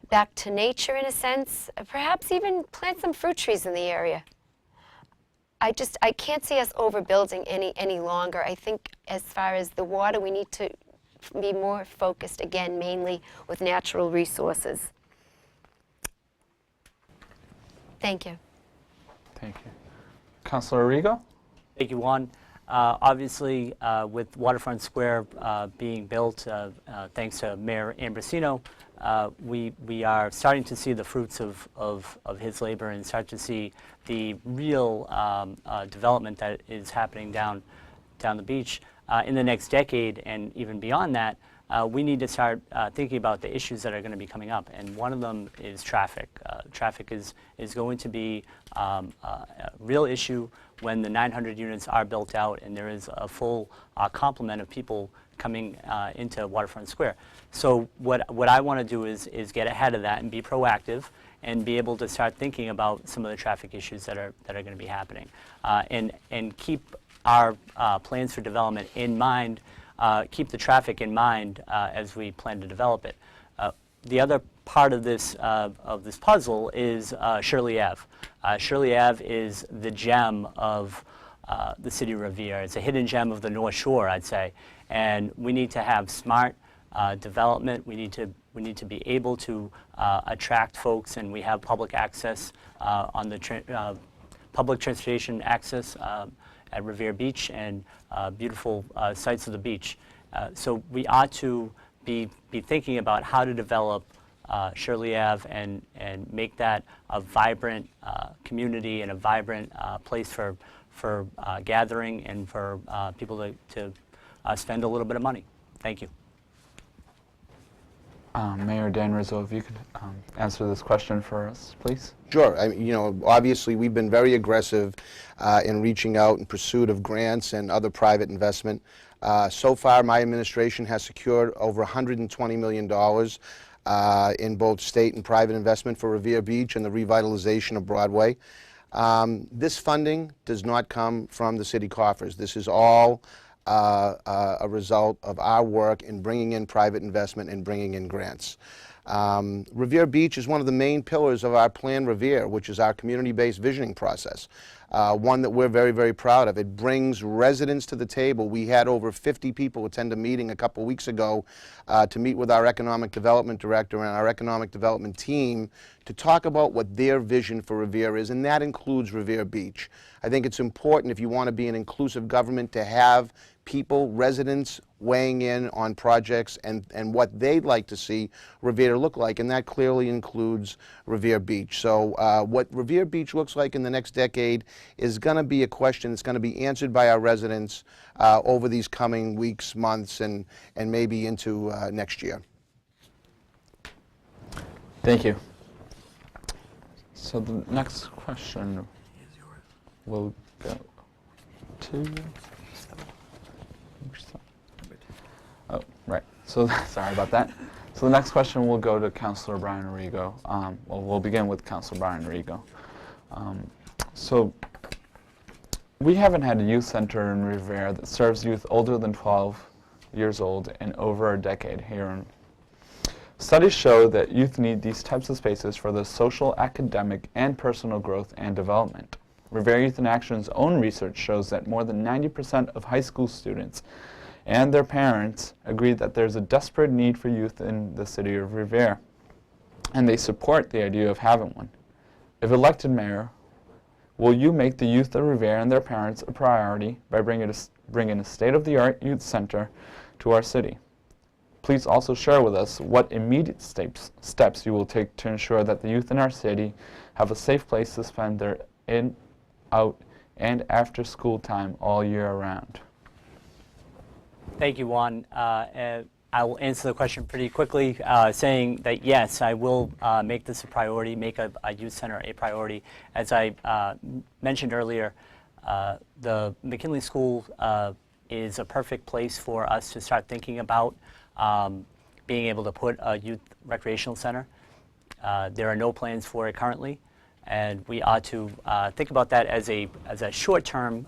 back to nature in a sense. Perhaps even plant some fruit trees in the area. I can't see us overbuilding any longer. I think as far as the water, we need to be more focused again, mainly with natural resources. Thank you. Thank you. Councilor Rigo? Thank you, Juan. Obviously, with Waterfront Square being built, thanks to Mayor Ambrosino, we are starting to see the fruits of his labor and start to see the real development that is happening down the beach. In the next decade and even beyond that, we need to start thinking about the issues that are going to be coming up, and one of them is traffic. Traffic is going to be a real issue when the 900 units are built out and there is a full complement of people coming into Waterfront Square. So what I want to do is get ahead of that and be proactive and be able to start thinking about some of the traffic issues that are going to be happening, and keep our plans for development in mind. Keep the traffic in mind as we plan to develop it. The other part of this puzzle is Shirley Ave. Shirley Ave is the gem of the city of Revere. It's a hidden gem of the North Shore, I'd say. And we need to have smart development. We need to be able to attract folks, and we have public access on the public transportation access at Revere Beach and beautiful sites of the beach. So we ought to be thinking about how to develop Shirley Ave and make that a vibrant community and a vibrant place for gathering and for people to spend a little bit of money. Thank you. Mayor Dan Rizzo, if you could answer this question for us, please. Sure. Obviously, we've been very aggressive in reaching out in pursuit of grants and other private investment. So far, my administration has secured over $120 million in both state and private investment for Revere Beach and the revitalization of Broadway. This funding does not come from the city coffers. This is all a result of our work in bringing in private investment and bringing in grants. Revere Beach is one of the main pillars of our Plan Revere, which is our community-based visioning process. one that we're very, very proud of. It brings residents to the table. We had over 50 people attend a meeting a couple weeks ago to meet with our economic development director and our economic development team to talk about what their vision for Revere is, and that includes Revere Beach. I think it's important, if you want to be an inclusive government, to have people, residents, weighing in on projects and what they'd like to see Revere look like, and that clearly includes Revere Beach. So what Revere Beach looks like in the next decade is going to be a question that's going to be answered by our residents over these coming weeks, months, and maybe into next year. Thank you. So the next question will go to... Oh, right. So sorry about that. So the next question will go to Councilor Brian Arrigo. Well, we'll begin with Councilor Brian Arrigo. So we haven't had a youth center in Revere that serves youth older than 12 years old in over a decade here. Studies show that youth need these types of spaces for their social, academic, and personal growth and development. Revere Youth in Action's own research shows that more than 90% of high school students and their parents agree that there's a desperate need for youth in the city of Revere, and they support the idea of having one. If elected mayor, will you make the youth of Revere and their parents a priority by bringing a state-of-the-art youth center to our city? Please also share with us what immediate steps you will take to ensure that the youth in our city have a safe place to spend their in, out, and after school time all year round. Thank you, Juan. I will answer the question pretty quickly, saying that yes, I will make this a priority, make a youth center a priority. As I mentioned earlier, the McKinley School is a perfect place for us to start thinking about being able to put a youth recreational center. There are no plans for it currently, and we ought to think about that as a short-term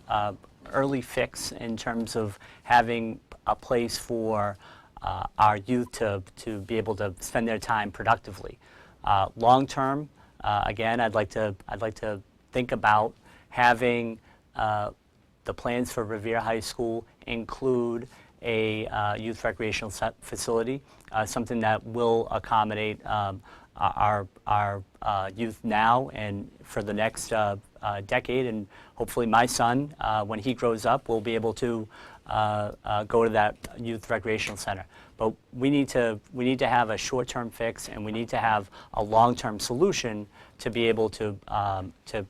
early fix in terms of having a place for our youth to be able to spend their time productively. Long term, again, I'd like to think about having the plans for Revere High School include a youth recreational facility, something that will accommodate our youth now and for the next decade, and hopefully my son, when he grows up, will be able to go to that youth recreational center. But we need to have a short-term fix, and we need to have a long-term solution to be able to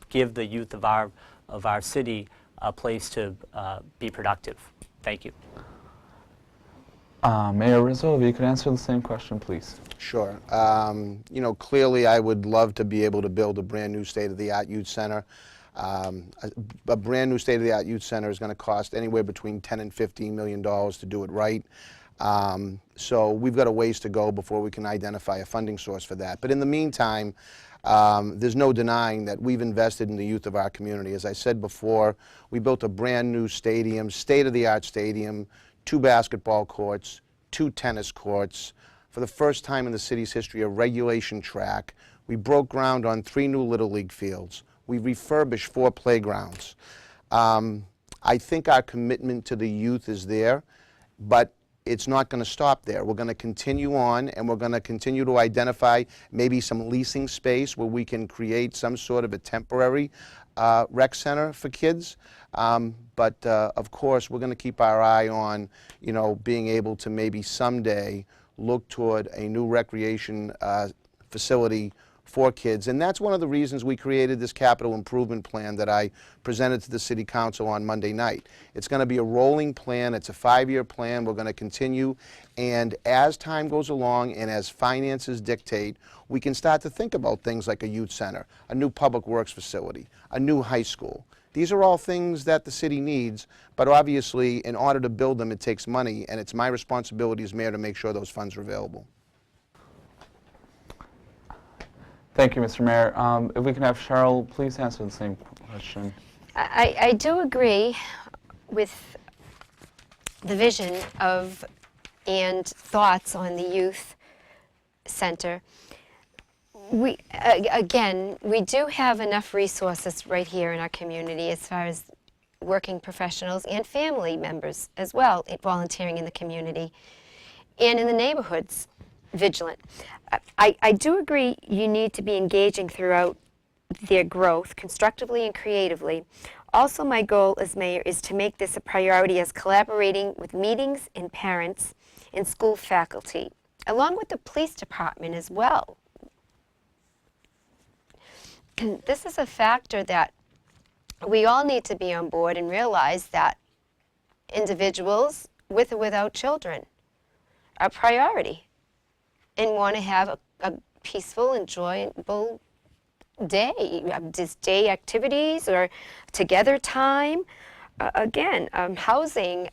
give the youth of our city a place to be productive. Thank you. Mayor Rizzo, if you could answer the same question, please. Sure. You know, clearly I would love to be able to build a brand new state-of-the-art youth center. A brand new state-of-the-art youth center is going to cost anywhere between $10 and $15 million to do it right. So we've got a ways to go before we can identify a funding source for that. But in the meantime, there's no denying that we've invested in the youth of our community. As I said before, we built a brand new stadium, state-of-the-art stadium, 2 basketball courts, 2 tennis courts. For the first time in the city's history, a regulation track. We broke ground on 3 new Little League fields. We refurbished 4 playgrounds. I think our commitment to the youth is there, but it's not going to stop there. We're going to continue on, and we're going to continue to identify maybe some leasing space where we can create some sort of a temporary rec center for kids. But of course, we're going to keep our eye on, you know, being able to maybe someday look toward a new recreation facility for kids. And that's one of the reasons we created this capital improvement plan that I presented to the City Council on Monday night. It's going to be a rolling plan. It's a 5-year plan. We're going to continue. And as time goes along and as finances dictate, we can start to think about things like a youth center, a new public works facility, a new high school. These are all things that the city needs, but obviously in order to build them it takes money, and it's my responsibility as mayor to make sure those funds are available. Thank you, Mr. Mayor. If we can have Cheryl please answer the same question. I do agree with the vision of and thoughts on the youth center. Again, we do have enough resources right here in our community as far as working professionals and family members as well, volunteering in the community and in the neighborhoods, vigilant. I do agree you need to be engaging throughout their growth, constructively and creatively. Also, my goal as mayor is to make this a priority as collaborating with meetings and parents and school faculty, along with the police department as well. This is a factor that we all need to be on board and realize that individuals with or without children are a priority and want to have a peaceful, enjoyable day, just day activities or together time. Again, housing.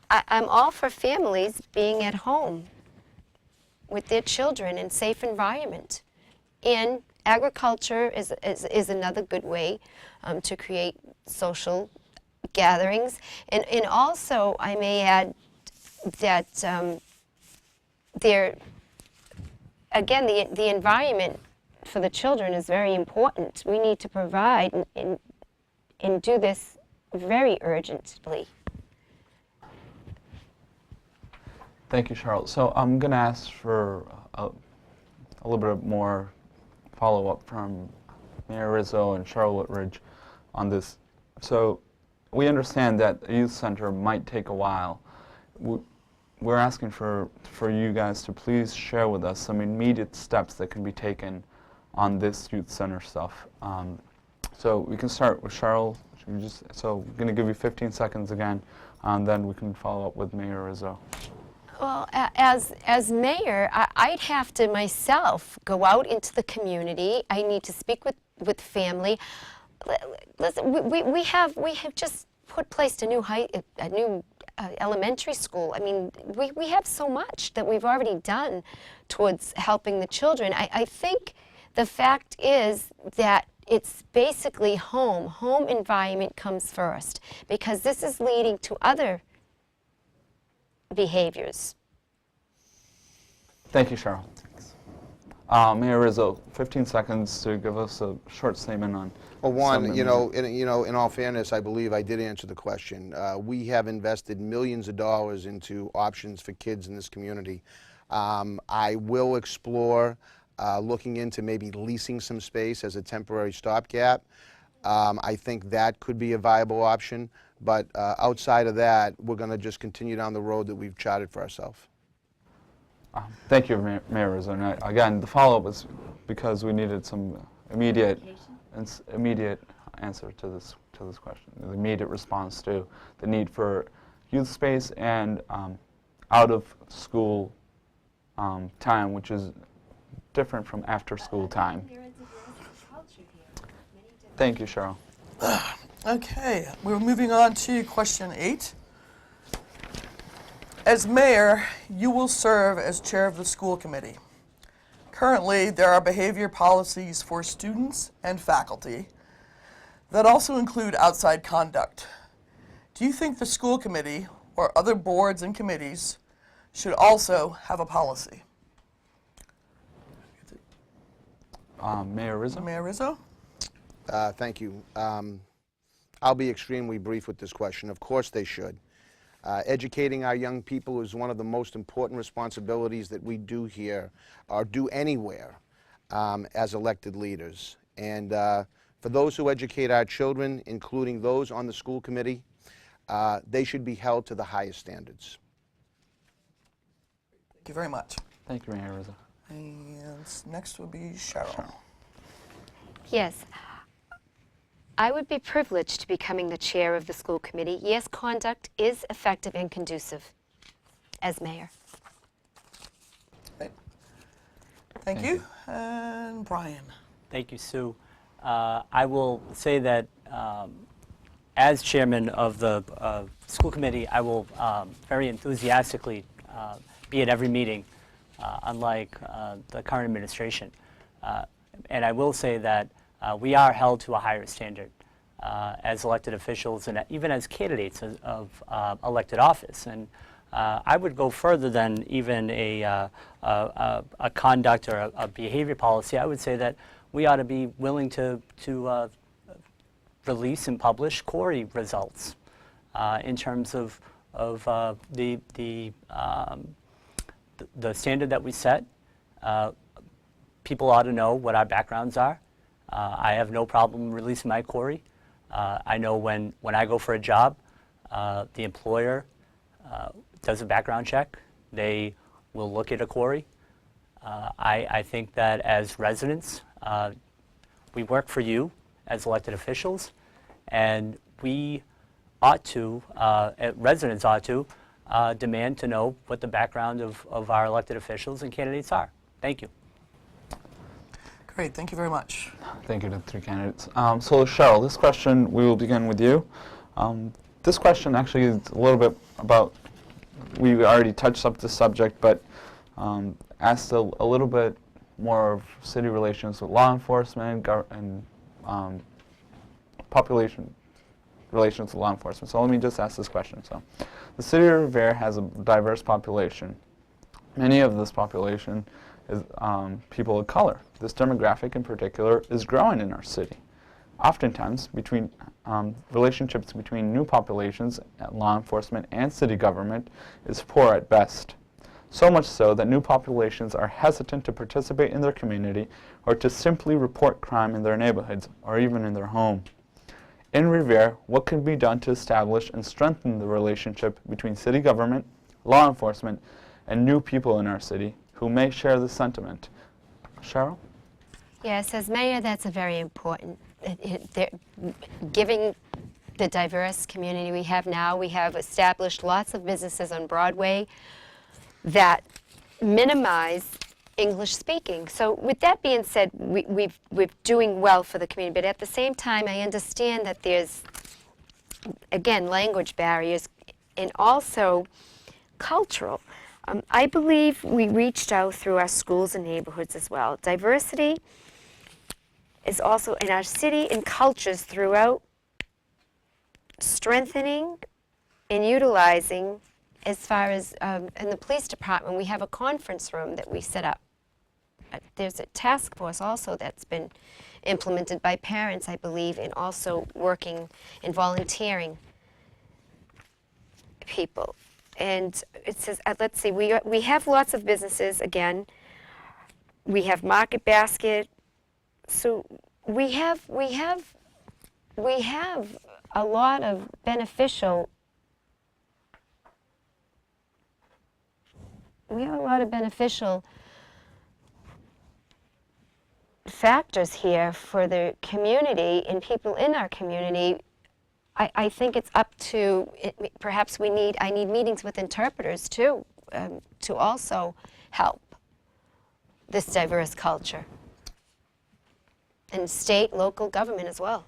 I'm all for families being at home with their children in safe environment. And agriculture is another good way to create social gatherings. And also, I may add that again, the environment for the children is very important. We need to provide and do this very urgently. Thank you, Cheryl. So I'm going to ask for a little bit more follow-up from Mayor Rizzo and Cheryl Whitridge on this. So we understand that a youth center might take a while. We're asking for you guys to please share with us some immediate steps that can be taken on this youth center stuff. So we can start with Cheryl. So we're going to give you 15 seconds again, and then we can follow up with Mayor Rizzo. Well, as mayor, I'd have to myself go out into the community. I need to speak with family. Listen, we have just placed a new elementary school. I mean, we have so much that we've already done towards helping the children. I think the fact is that it's basically home environment comes first, because this is leading to other behaviors. Thank you, Cheryl. Mayor Rizzo, 15 seconds to give us a short statement on. Well, one, in all fairness, I believe I did answer the question. We have invested millions of dollars into options for kids in this community. I will explore looking into maybe leasing some space as a temporary stopgap. I think that could be a viable option. But outside of that, we're going to just continue down the road that we've charted for ourselves. Thank you, Mayor Rizzo. And again, the follow-up was because we needed some immediate answer to this question, the immediate response to the need for youth space and out-of-school time, which is different from after-school time. Thank you, Cheryl. Okay, we're moving on to question 8. As mayor, you will serve as chair of the school committee. Currently, there are behavior policies for students and faculty that also include outside conduct. Do you think the school committee or other boards and committees should also have a policy? Mayor Rizzo? Mayor Rizzo? Thank you. I'll be extremely brief with this question. Of course they should. Educating our young people is one of the most important responsibilities that we do here, or do anywhere, as elected leaders. And for those who educate our children, including those on the school committee, they should be held to the highest standards. Thank you very much. Thank you, Mayor Rizzo. And next will be Cheryl. Yes. I would be privileged to becoming the chair of the school committee. Yes, conduct is effective and conducive as mayor. Right. Thank you. And Brian. Thank you, Sue. I will say that as chairman of the school committee, I will very enthusiastically be at every meeting, unlike the current administration. And I will say that we are held to a higher standard as elected officials and even as candidates of elected office. And I would go further than even a conduct or a behavior policy. I would say that we ought to be willing to release and publish Corey results in terms of the standard that we set. People ought to know what our backgrounds are. I have no problem releasing my Corey. I know when I go for a job, the employer does a background check. They will look at a Corey. I think that as residents, we work for you as elected officials, and we ought to, residents ought to, demand to know what the background of our elected officials and candidates are. Thank you. Great, thank you very much. Thank you to the three candidates. So Cheryl, this question, we will begin with you. This question actually is a little bit about, we already touched up this subject, but asked a little bit more of city relations with law enforcement and population relations with law enforcement. So let me just ask this question. So the city of Revere has a diverse population. Many of this population is people of color. This demographic in particular is growing in our city. Oftentimes, between relationships between new populations, law enforcement, and city government is poor at best. So much so that new populations are hesitant to participate in their community or to simply report crime in their neighborhoods or even in their home. In Revere, what can be done to establish and strengthen the relationship between city government, law enforcement, and new people in our city who may share this sentiment? Cheryl? Yes, as mayor, that's a very important. Giving the diverse community we have now, we have established lots of businesses on Broadway that minimize English speaking. So with that being said, we're doing well for the community, but at the same time, I understand that there's, again, language barriers and also cultural. I believe we reached out through our schools and neighborhoods as well. Diversity is also in our city and cultures throughout, strengthening and utilizing. As far as in the police department, we have a conference room that we set up. There's a task force also that's been implemented by parents, I believe, and also working and volunteering people. And it says, let's see, we have lots of businesses, again. We have Market Basket. So we have a lot of beneficial factors here for the community and people in our community. I think it's up to, perhaps I need meetings with interpreters too, to also help this diverse culture. And state, local government as well.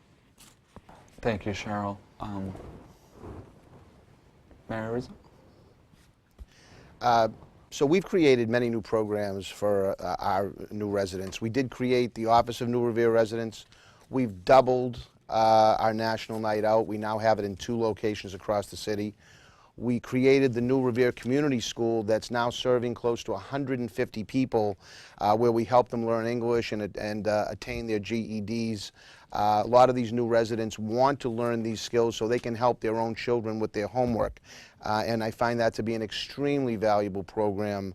Thank you, Cheryl. Mayor Rizzo? So we've created many new programs for our new residents. We did create the Office of New Revere Residents. We've doubled our National Night Out. We now have it in 2 locations across the city. We created the New Revere Community School that's now serving close to 150 people, where we help them learn English and attain their GEDs. A lot of these new residents want to learn these skills so they can help their own children with their homework. And I find that to be an extremely valuable program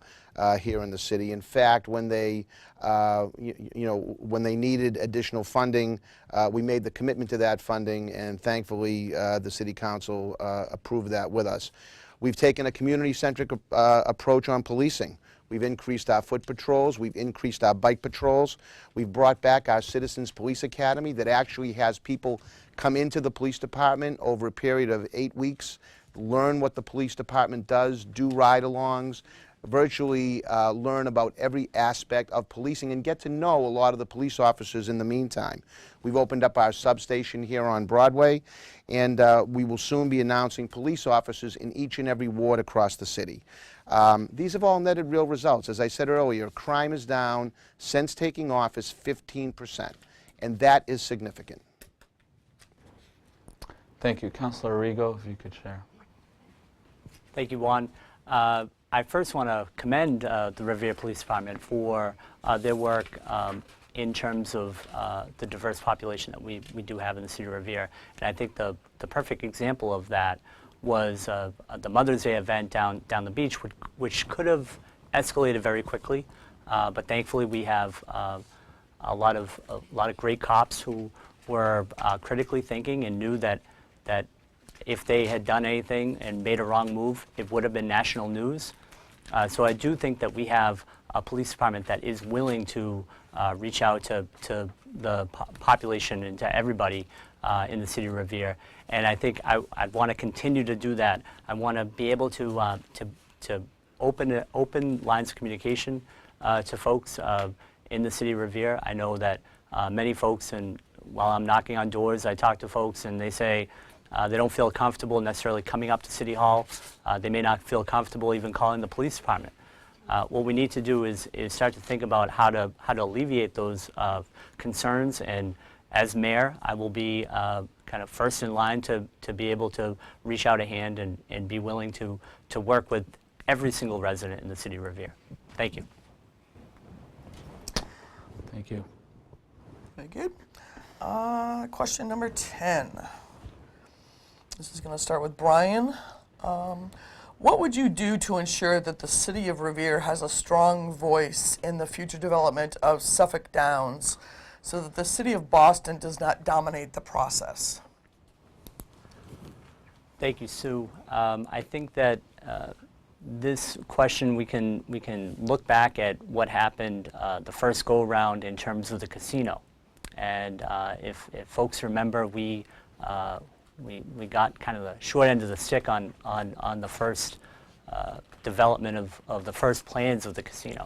here in the city. In fact, when they, when they needed additional funding, we made the commitment to that funding, and thankfully the City Council approved that with us. We've taken a community-centric approach on policing. We've increased our foot patrols. We've increased our bike patrols. We've brought back our Citizens Police Academy that actually has people come into the police department over a period of 8 weeks, learn what the police department does, do ride-alongs, virtually learn about every aspect of policing and get to know a lot of the police officers in the meantime. We've opened up our substation here on Broadway, and we will soon be announcing police officers in each and every ward across the city. These have all netted real results. As I said earlier, crime is down since taking office 15%, and that is significant. Thank you. Councilor Rigo, if you could share. Thank you, Juan. I first want to commend the Revere Police Department for their work in terms of the diverse population that we do have in the city of Revere. And I think the perfect example of that was the Mother's Day event down the beach, which could have escalated very quickly. But thankfully, we have a lot of great cops who were critically thinking and knew that if they had done anything and made a wrong move, it would have been national news. So I do think that we have a police department that is willing to reach out to the population and to everybody in the city of Revere. And I think I'd want to continue to do that. I want to be able to open lines of communication to folks in the city of Revere. I know that many folks, and while I'm knocking on doors, I talk to folks and they say they don't feel comfortable necessarily coming up to City Hall. They may not feel comfortable even calling the police department. What we need to do is start to think about how to alleviate those concerns. And as mayor, I will be kind of first in line to be able to reach out a hand and be willing to work with every single resident in the city of Revere. Thank you. Thank you. Very good. Question number 10. This is going to start with Brian. What would you do to ensure that the city of Revere has a strong voice in the future development of Suffolk Downs so that the city of Boston does not dominate the process? Thank you, Sue. I think that this question, we can look back at what happened the first go-around in terms of the casino. And if folks remember, we got kind of the short end of the stick on the first development of the first plans of the casino.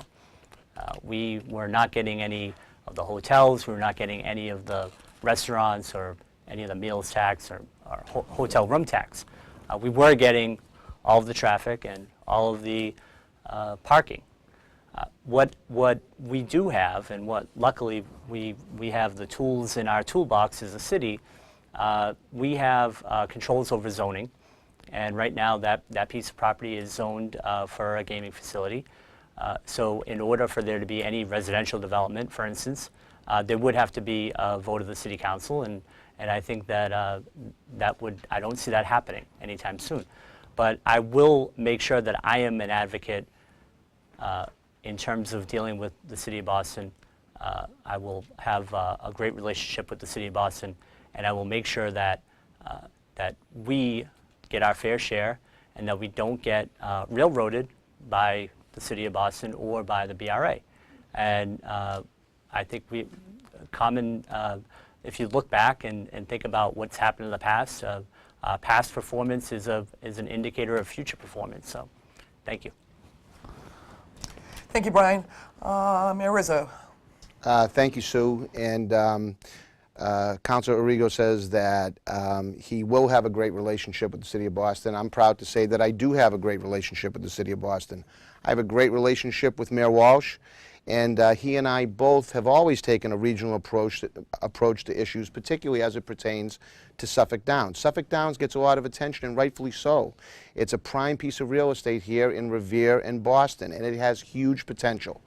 We were not getting any of the hotels, we were not getting any of the restaurants or any of the meals tax or hotel room tax. We were getting all of the traffic and all of the parking. What we do have, and what luckily we have the tools in our toolbox as a city, we have controls over zoning, and right now that piece of property is zoned for a gaming facility. So in order for there to be any residential development, for instance, there would have to be a vote of the city council, and I think that I don't see that happening anytime soon. But I will make sure that I am an advocate in terms of dealing with the city of Boston. I will have a great relationship with the city of Boston, and I will make sure that we get our fair share and that we don't get railroaded by the city of Boston or by the BRA. And I think if you look back and think about what's happened in the past, past performance is an indicator of future performance. So, thank you. Thank you, Brian. Mayor Rizzo. Thank you, Sue. And Councilor Arrigo says that he will have a great relationship with the city of Boston. I'm proud to say that I do have a great relationship with the city of Boston. I have a great relationship with Mayor Walsh, and he and I both have always taken a regional approach to issues, particularly as it pertains to Suffolk Downs. Suffolk Downs gets a lot of attention, and rightfully so. It's a prime piece of real estate here in Revere and Boston, and it has huge potential.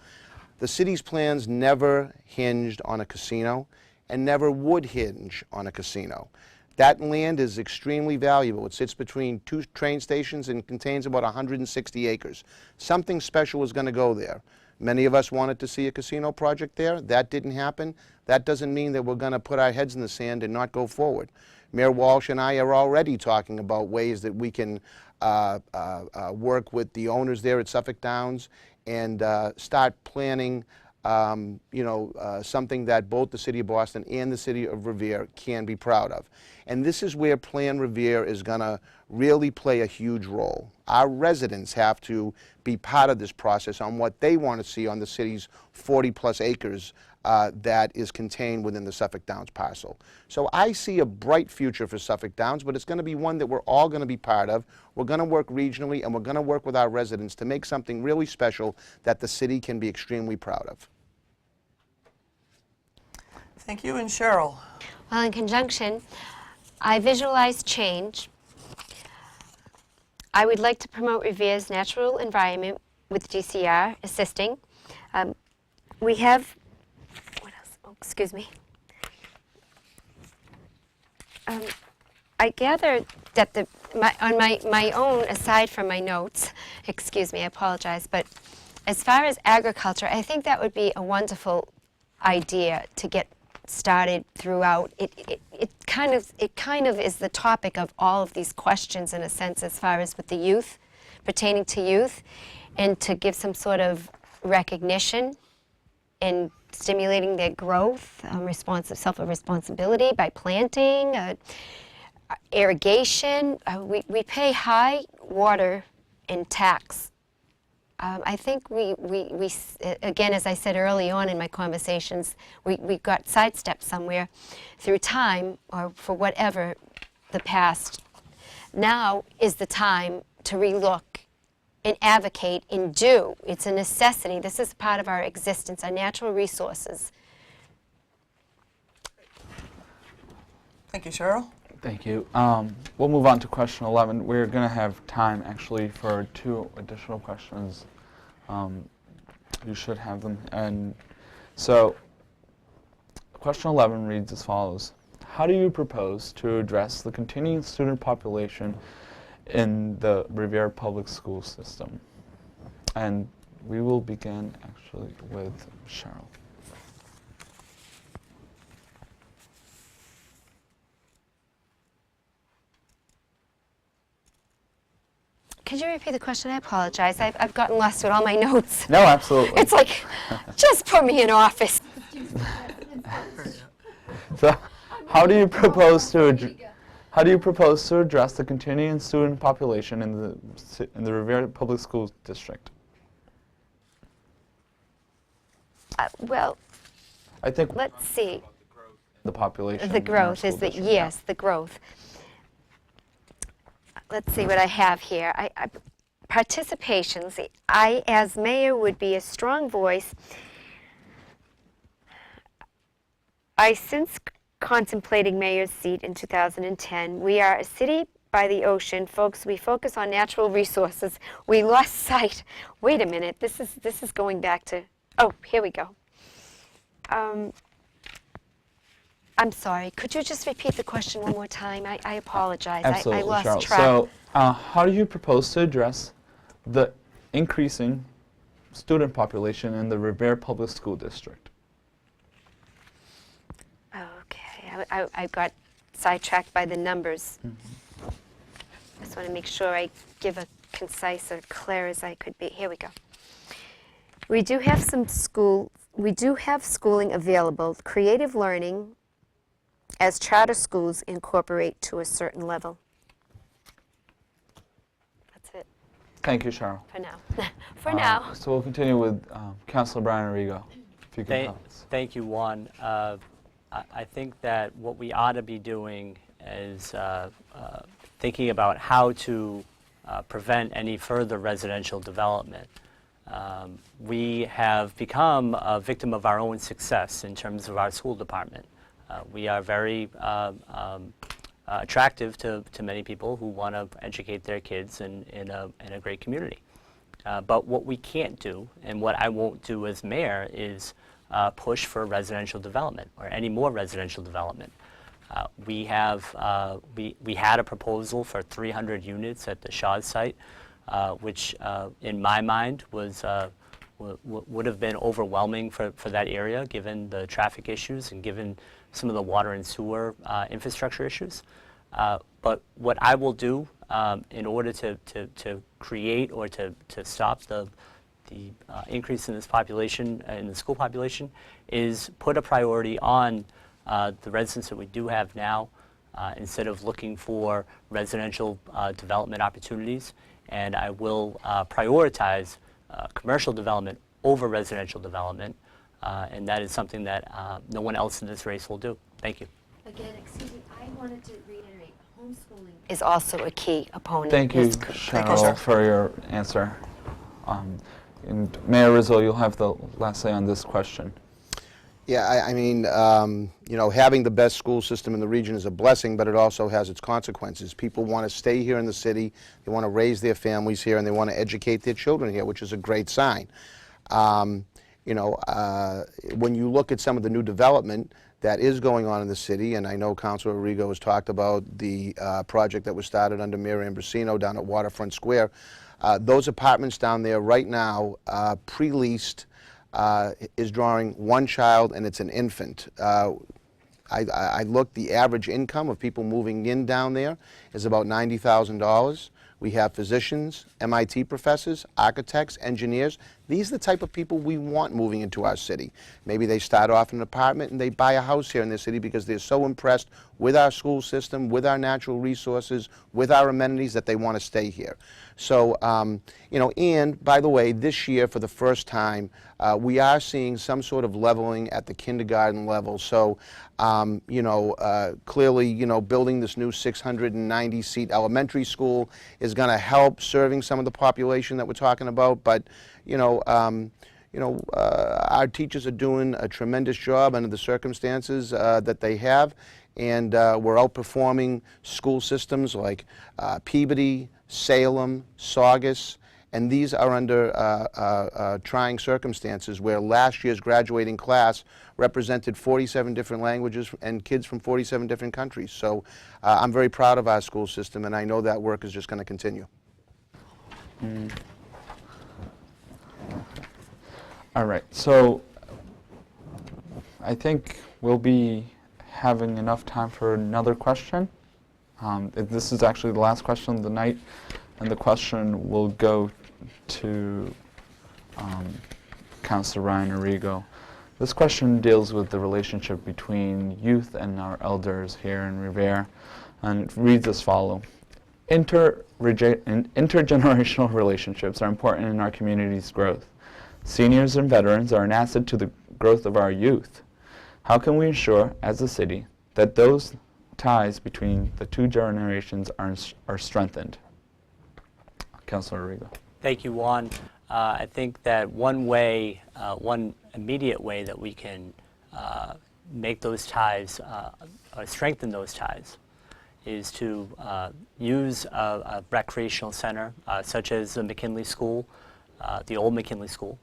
The city's plans never hinged on a casino and never would hinge on a casino. That land is extremely valuable. It sits between two train stations and contains about 160 acres. Something special is going to go there. Many of us wanted to see a casino project there. That didn't happen. That doesn't mean that we're going to put our heads in the sand and not go forward. Mayor Walsh and I are already talking about ways that we can work with the owners there at Suffolk Downs and start planning something that both the city of Boston and the city of Revere can be proud of. And this is where Plan Revere is going to really play a huge role. Our residents have to be part of this process on what they want to see on the city's 40-plus acres that is contained within the Suffolk Downs parcel. So I see a bright future for Suffolk Downs, but it's going to be one that we're all going to be part of. We're going to work regionally, and we're going to work with our residents to make something really special that the city can be extremely proud of. Thank you. And Cheryl. Well, in conjunction, I visualize change. I would like to promote Revere's natural environment with GCR assisting. We have, what else? Oh, excuse me. I gather that on my own, aside from my notes, excuse me, I apologize, but as far as agriculture, I think that would be a wonderful idea to get started throughout. It kind of is the topic of all of these questions in a sense, as far as with the youth, pertaining to youth, and to give some sort of recognition in stimulating their growth, self-responsibility by planting, irrigation. We pay high water and tax. I think we again, as I said early on in my conversations, we got sidestepped somewhere through time or for whatever the past. Now is the time to relook and advocate and do. It's a necessity. This is part of our existence, our natural resources. Thank you, Cheryl. Thank you. We'll move on to question 11. We're going to have time, actually, for 2 additional questions. You should have them. And so, question 11 reads as follows. How do you propose to address the continuing student population in the Revere public school system? And we will begin, actually, with Cheryl. Could you repeat the question? I apologize. I've gotten lost with all my notes. No, absolutely. It's like, just put me in office. So, how do you propose to address the continuing student population in the Revere Public School District? Well, I think let's see. the population. The in our growth school is the, district, yes, the growth. Let's see what I have here. Participations. I, as mayor, would be a strong voice. Since contemplating mayor's seat in 2010, we are a city by the ocean, folks. We focus on natural resources. We lost sight. Wait a minute. This is going back to. Oh, here we go. I'm sorry. Could you just repeat the question one more time? I apologize. Absolutely, I lost Cheryl. track. So, how do you propose to address the increasing student population in the Revere Public School District? Okay. I got sidetracked by the numbers. I just want to make sure I give a concise or clear as I could be. Here we go. We do have schooling available, creative learning, as charter schools incorporate to a certain level. That's it Thank you, Cheryl. for now. For now. So we'll continue with Councilor Brian Arrigo, if you can help us. Thank you, Juan. I think that what we ought to be doing is thinking about how to prevent any further residential development. We have become a victim of our own success in terms of our school department. We are very attractive to many people who want to educate their kids in a great community. But what we can't do, and what I won't do as mayor, is push for residential development or any more residential development. We had a proposal for 300 units at the Shaw site, which in my mind would have been overwhelming for that area, given the traffic issues and given some of the water and sewer infrastructure issues. But what I will do in order to create or to stop the increase in this population, in the school population, is put a priority on the residents that we do have now, instead of looking for residential development opportunities. And I will prioritize commercial development over residential development, and that is something that no one else in this race will do. Thank you. Again, excuse me, I wanted to reiterate, homeschooling is also a key opponent. Thank you, Cheryl, for your answer. And Mayor Rizzo, you'll have the last say on this question. Yeah, I mean, you know, having the best school system in the region is a blessing, but it also has its consequences. People want to stay here in the city, they want to raise their families here, and they want to educate their children here, which is a great sign. You know, when you look at some of the new development that is going on in the city, and I know Councilor Arrigo has talked about the project that was started under Mayor Ambrosino down at Waterfront Square, those apartments down there right now, pre-leased, is drawing one child, and it's an infant. I looked, the average income of people moving in down there is about $90,000. We have physicians, MIT professors, architects, engineers. These are the type of people we want moving into our city. Maybe they start off in an apartment and they buy a house here in this city because they're so impressed with our school system, with our natural resources, with our amenities that they want to stay here. So, you know, and by the way, this year for the first time, we are seeing some sort of leveling at the kindergarten level. So, you know, clearly, you know, building this new 690-seat elementary school is going to help serving some of the population that we're talking about. But, you know, our teachers are doing a tremendous job under the circumstances that they have, and we're outperforming school systems like Peabody, Salem, Saugus, and these are under trying circumstances where last year's graduating class represented 47 different languages and kids from 47 different countries. So I'm very proud of our school system, and I know that work is just going to continue. All right, so I think we'll be having enough time for another question. This is actually the last question of the night, and the question will go to Councilor Ryan Arrigo. This question deals with the relationship between youth and our elders here in Revere, and it reads as follows. Intergenerational relationships are important in our community's growth. Seniors and veterans are an asset to the growth of our youth. How can we ensure, as a city, that those ties between the two generations are strengthened? Councilor Arrigo. Thank you, Juan. I think that one way, one immediate way that we can make those ties, or strengthen those ties, is to use a recreational center such as the McKinley School, the old McKinley School.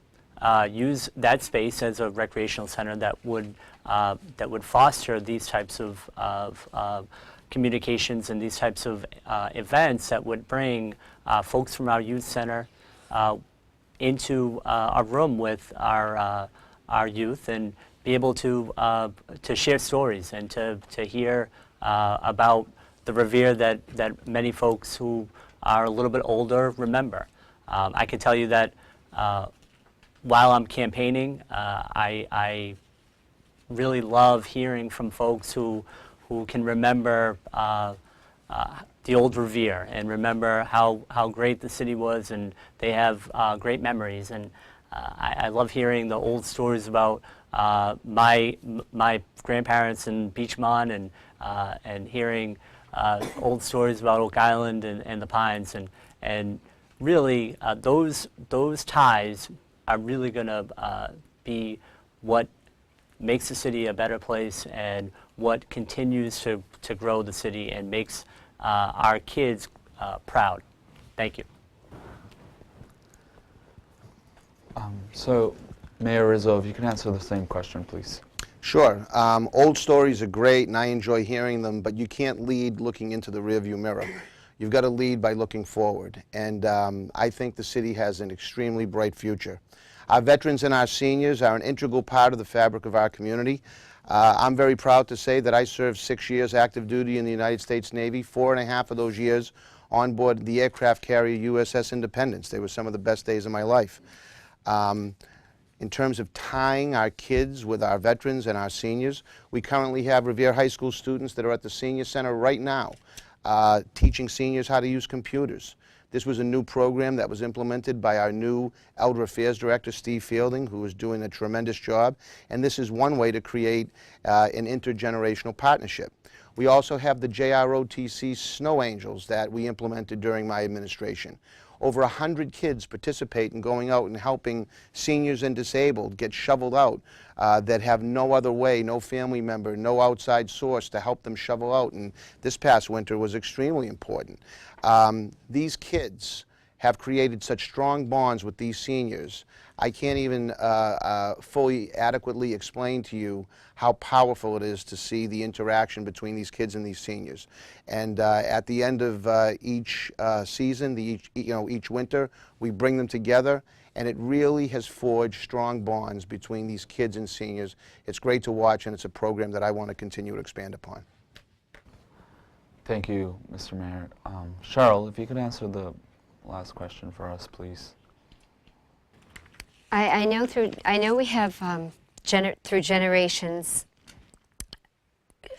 Use that space as a recreational center that would foster these types of communications and these types of events that would bring folks from our youth center into a room with our youth and be able to share stories and to hear about the Revere that many folks who are a little bit older remember. I can tell you that while I'm campaigning, I really love hearing from folks who can remember the old Revere and remember how great the city was, and they have great memories. And I love hearing the old stories about my grandparents in Beachmont, and hearing old stories about Oak Island and the Pines, and really those ties are really going to be what makes the city a better place and what continues to grow the city and makes our kids proud. Thank you. So, Mayor Rizzo, if you can answer the same question, please. Sure. Old stories are great, and I enjoy hearing them, but you can't lead looking into the rearview mirror. You've got to lead by looking forward, and I think the city has an extremely bright future. Our veterans and our seniors are an integral part of the fabric of our community. I'm very proud to say that I served 6 years active duty in the United States Navy, 4.5 of those years on board the aircraft carrier USS Independence. They were some of the best days of my life. In terms of tying our kids with our veterans and our seniors, we currently have Revere High School students that are at the Senior Center right now, teaching seniors how to use computers. This was a new program that was implemented by our new Elder Affairs Director, Steve Fielding, who is doing a tremendous job. And this is one way to create an intergenerational partnership. We also have the JROTC Snow Angels that we implemented during my administration. Over 100 kids participate in going out and helping seniors and disabled get shoveled out that have no other way, no family member, no outside source to help them shovel out. And this past winter was extremely important. These kids have created such strong bonds with these seniors. I can't even fully adequately explain to you how powerful it is to see the interaction between these kids and these seniors. And at the end of each season, each winter, we bring them together, and it really has forged strong bonds between these kids and seniors. It's great to watch, and it's a program that I want to continue to expand upon. Thank you, Mr. Mayor. Cheryl, if you could answer the last question for us, please. I know we have through generations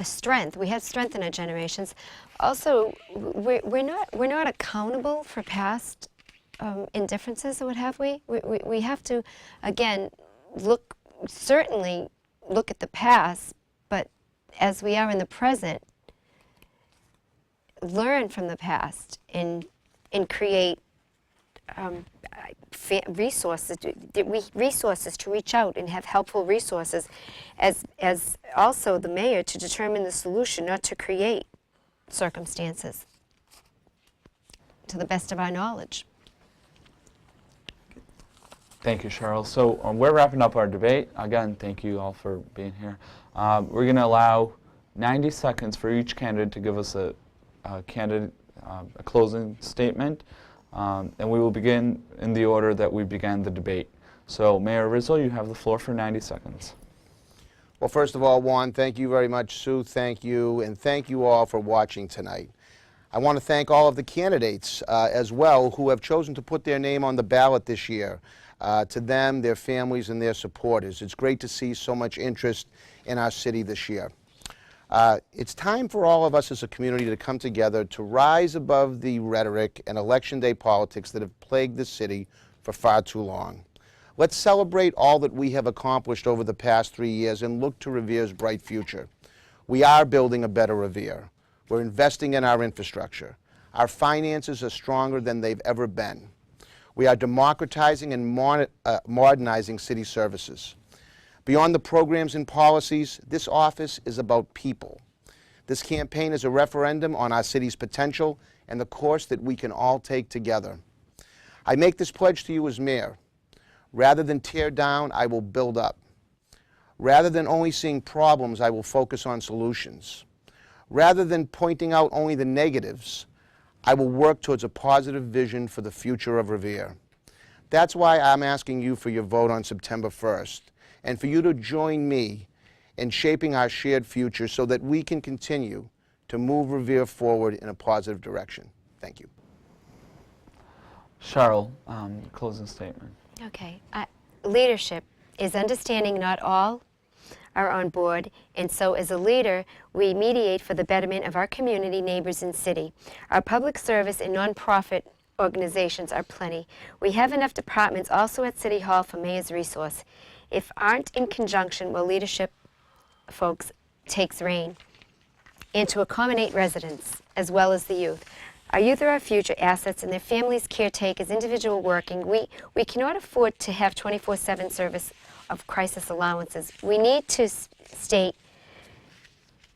a strength. We have strength in our generations. Also, we're not accountable for past indifferences, or what have we? We have to, again, certainly look at the past, but as we are in the present, learn from the past and create resources to reach out and have helpful resources, as also the mayor, to determine the solution, not to create circumstances, to the best of our knowledge. Thank you, Cheryl. So we're wrapping up our debate. Again, thank you all for being here. We're going to allow 90 seconds for each candidate to give us a closing statement. And we will begin in the order that we began the debate. So, Mayor Rizzo, you have the floor for 90 seconds. Well, first of all, Juan, thank you very much. Sue, thank you. And thank you all for watching tonight. I want to thank all of the candidates as well who have chosen to put their name on the ballot this year. To them, their families, and their supporters. It's great to see so much interest in our city this year. It's time for all of us as a community to come together to rise above the rhetoric and election day politics that have plagued this city for far too long. Let's celebrate all that we have accomplished over the past 3 years and look to Revere's bright future. We are building a better Revere. We're investing in our infrastructure. Our finances are stronger than they've ever been. We are democratizing and modernizing city services. Beyond the programs and policies, this office is about people. This campaign is a referendum on our city's potential and the course that we can all take together. I make this pledge to you as mayor. Rather than tear down, I will build up. Rather than only seeing problems, I will focus on solutions. Rather than pointing out only the negatives, I will work towards a positive vision for the future of Revere. That's why I'm asking you for your vote on September 1st. And for you to join me in shaping our shared future so that we can continue to move Revere forward in a positive direction. Thank you. Cheryl, closing statement. Okay. Leadership is understanding not all are on board, and so as a leader, we mediate for the betterment of our community, neighbors, and city. Our public service and nonprofit organizations are plenty. We have enough departments also at City Hall for mayor's resource. If aren't in conjunction, well, leadership, folks, takes reign, and to accommodate residents as well as the youth. Our youth are our future assets, and their families, caretakers, individual working. We cannot afford to have 24/7 service of crisis allowances. We need to state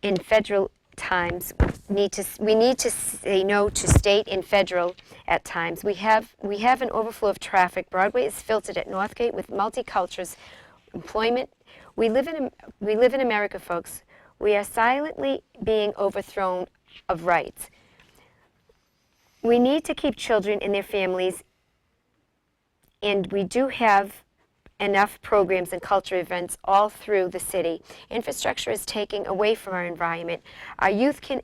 in federal times. We need to say no to state and federal at times. We have an overflow of traffic. Broadway is filtered at Northgate with multicultures, employment. We live in America, folks. We are silently being overthrown of rights. We need to keep children and their families, and we do have enough programs and culture events all through the city. Infrastructure is taking away from our environment. Our youth can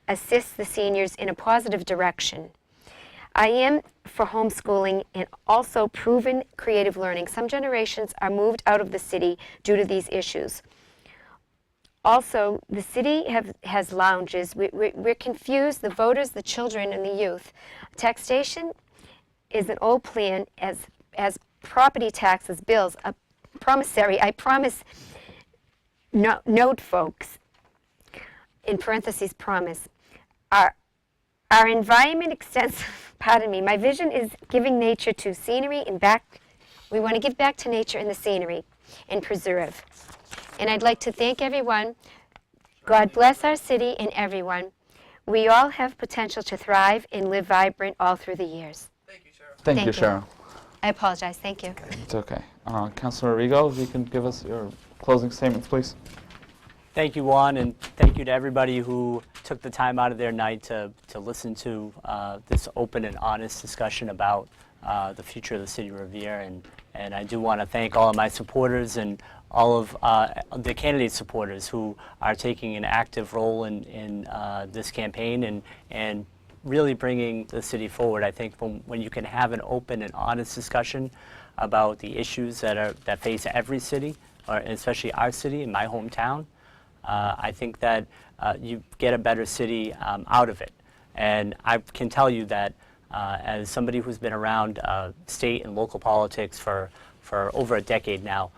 assist the seniors in a positive direction. I am for homeschooling and also proven creative learning. Some generations are moved out of the city due to these issues. Also, the city has lounges. We're confused, the voters, the children, and the youth. Taxation is an old plan as property taxes, bills, a promissory. I promise, note folks, in parentheses, promise. Our environment extends, pardon me, my vision is giving nature to scenery and back. We want to give back to nature and the scenery and preserve. And I'd like to thank everyone. God bless our city and everyone. We all have potential to thrive and live vibrant all through the years. Thank you, Cheryl. Thank you, Thank you. Cheryl. I apologize. Thank you. It's okay. Councilor Rigo, if you can give us your closing statements, please. Thank you, Juan, and thank you to everybody who took the time out of their night to listen to this open and honest discussion about the future of the city of Revere. And I do want to thank all of my supporters and all of the candidate supporters who are taking an active role in this campaign and really bringing the city forward. I think when you can have an open and honest discussion about the issues that face every city, or especially our city, in my hometown, I think that you get a better city out of it. And I can tell you that as somebody who's been around state and local politics for over a decade now,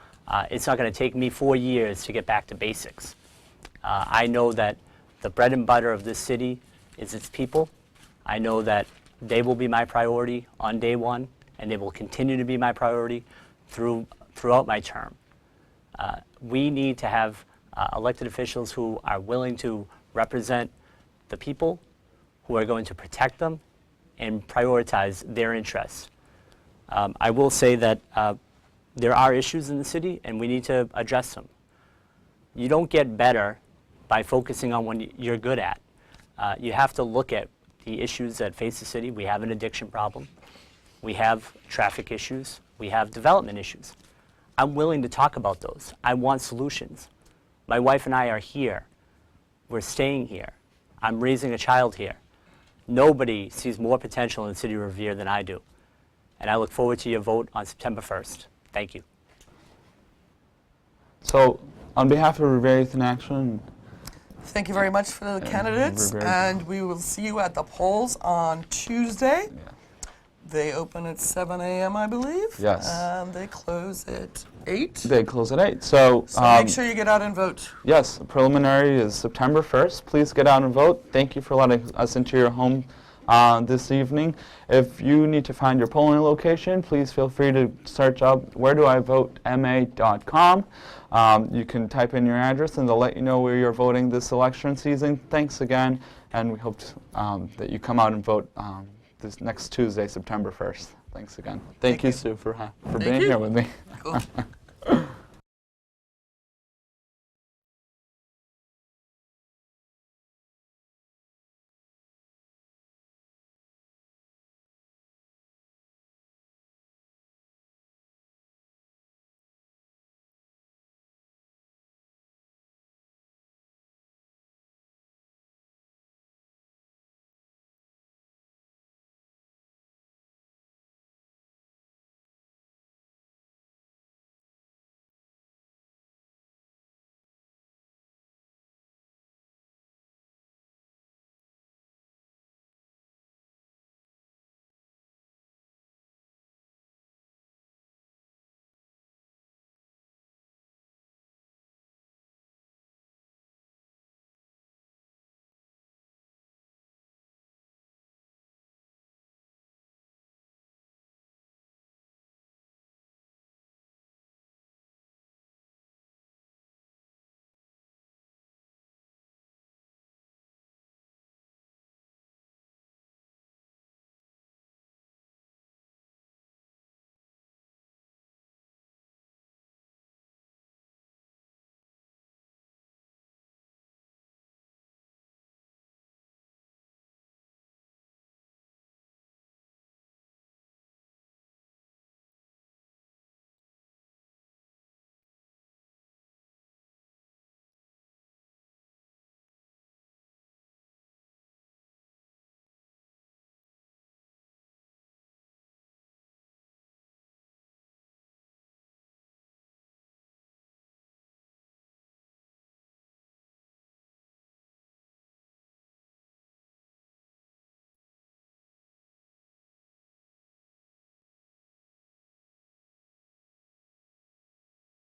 it's not going to take me 4 years to get back to basics. I know that the bread and butter of this city is its people. I know that they will be my priority on day one, and they will continue to be my priority throughout my term. We need to have elected officials who are willing to represent the people, who are going to protect them and prioritize their interests. I will say that there are issues in the city and we need to address them. You don't get better by focusing on what you're good at. You have to look at the issues that face the city. We have an addiction problem. We have traffic issues. We have development issues. I'm willing to talk about those. I want solutions. My wife and I are here. We're staying here. I'm raising a child here. Nobody sees more potential in the city of Revere than I do. And I look forward to your vote on September 1st. Thank you. So, on behalf of Revere Youth in Action, Thank you very much for the candidates, Revere. and we will see you at the polls on Tuesday. They open at 7 a.m., I believe. Yes. And they close at 8. they close at 8. So, So make sure you get out and vote. yes, preliminary is September 1st. Please get out and vote. Thank you for letting us into your home this evening. If you need to find your polling location, please feel free to search up wheredoivotema.com. You can type in your address and they'll let you know where you're voting this election season. Thanks again, and we hope that you come out and vote this next Tuesday, September 1st. Thanks again. Thank you, you. Sue, for Thank being you. here with me. Cool.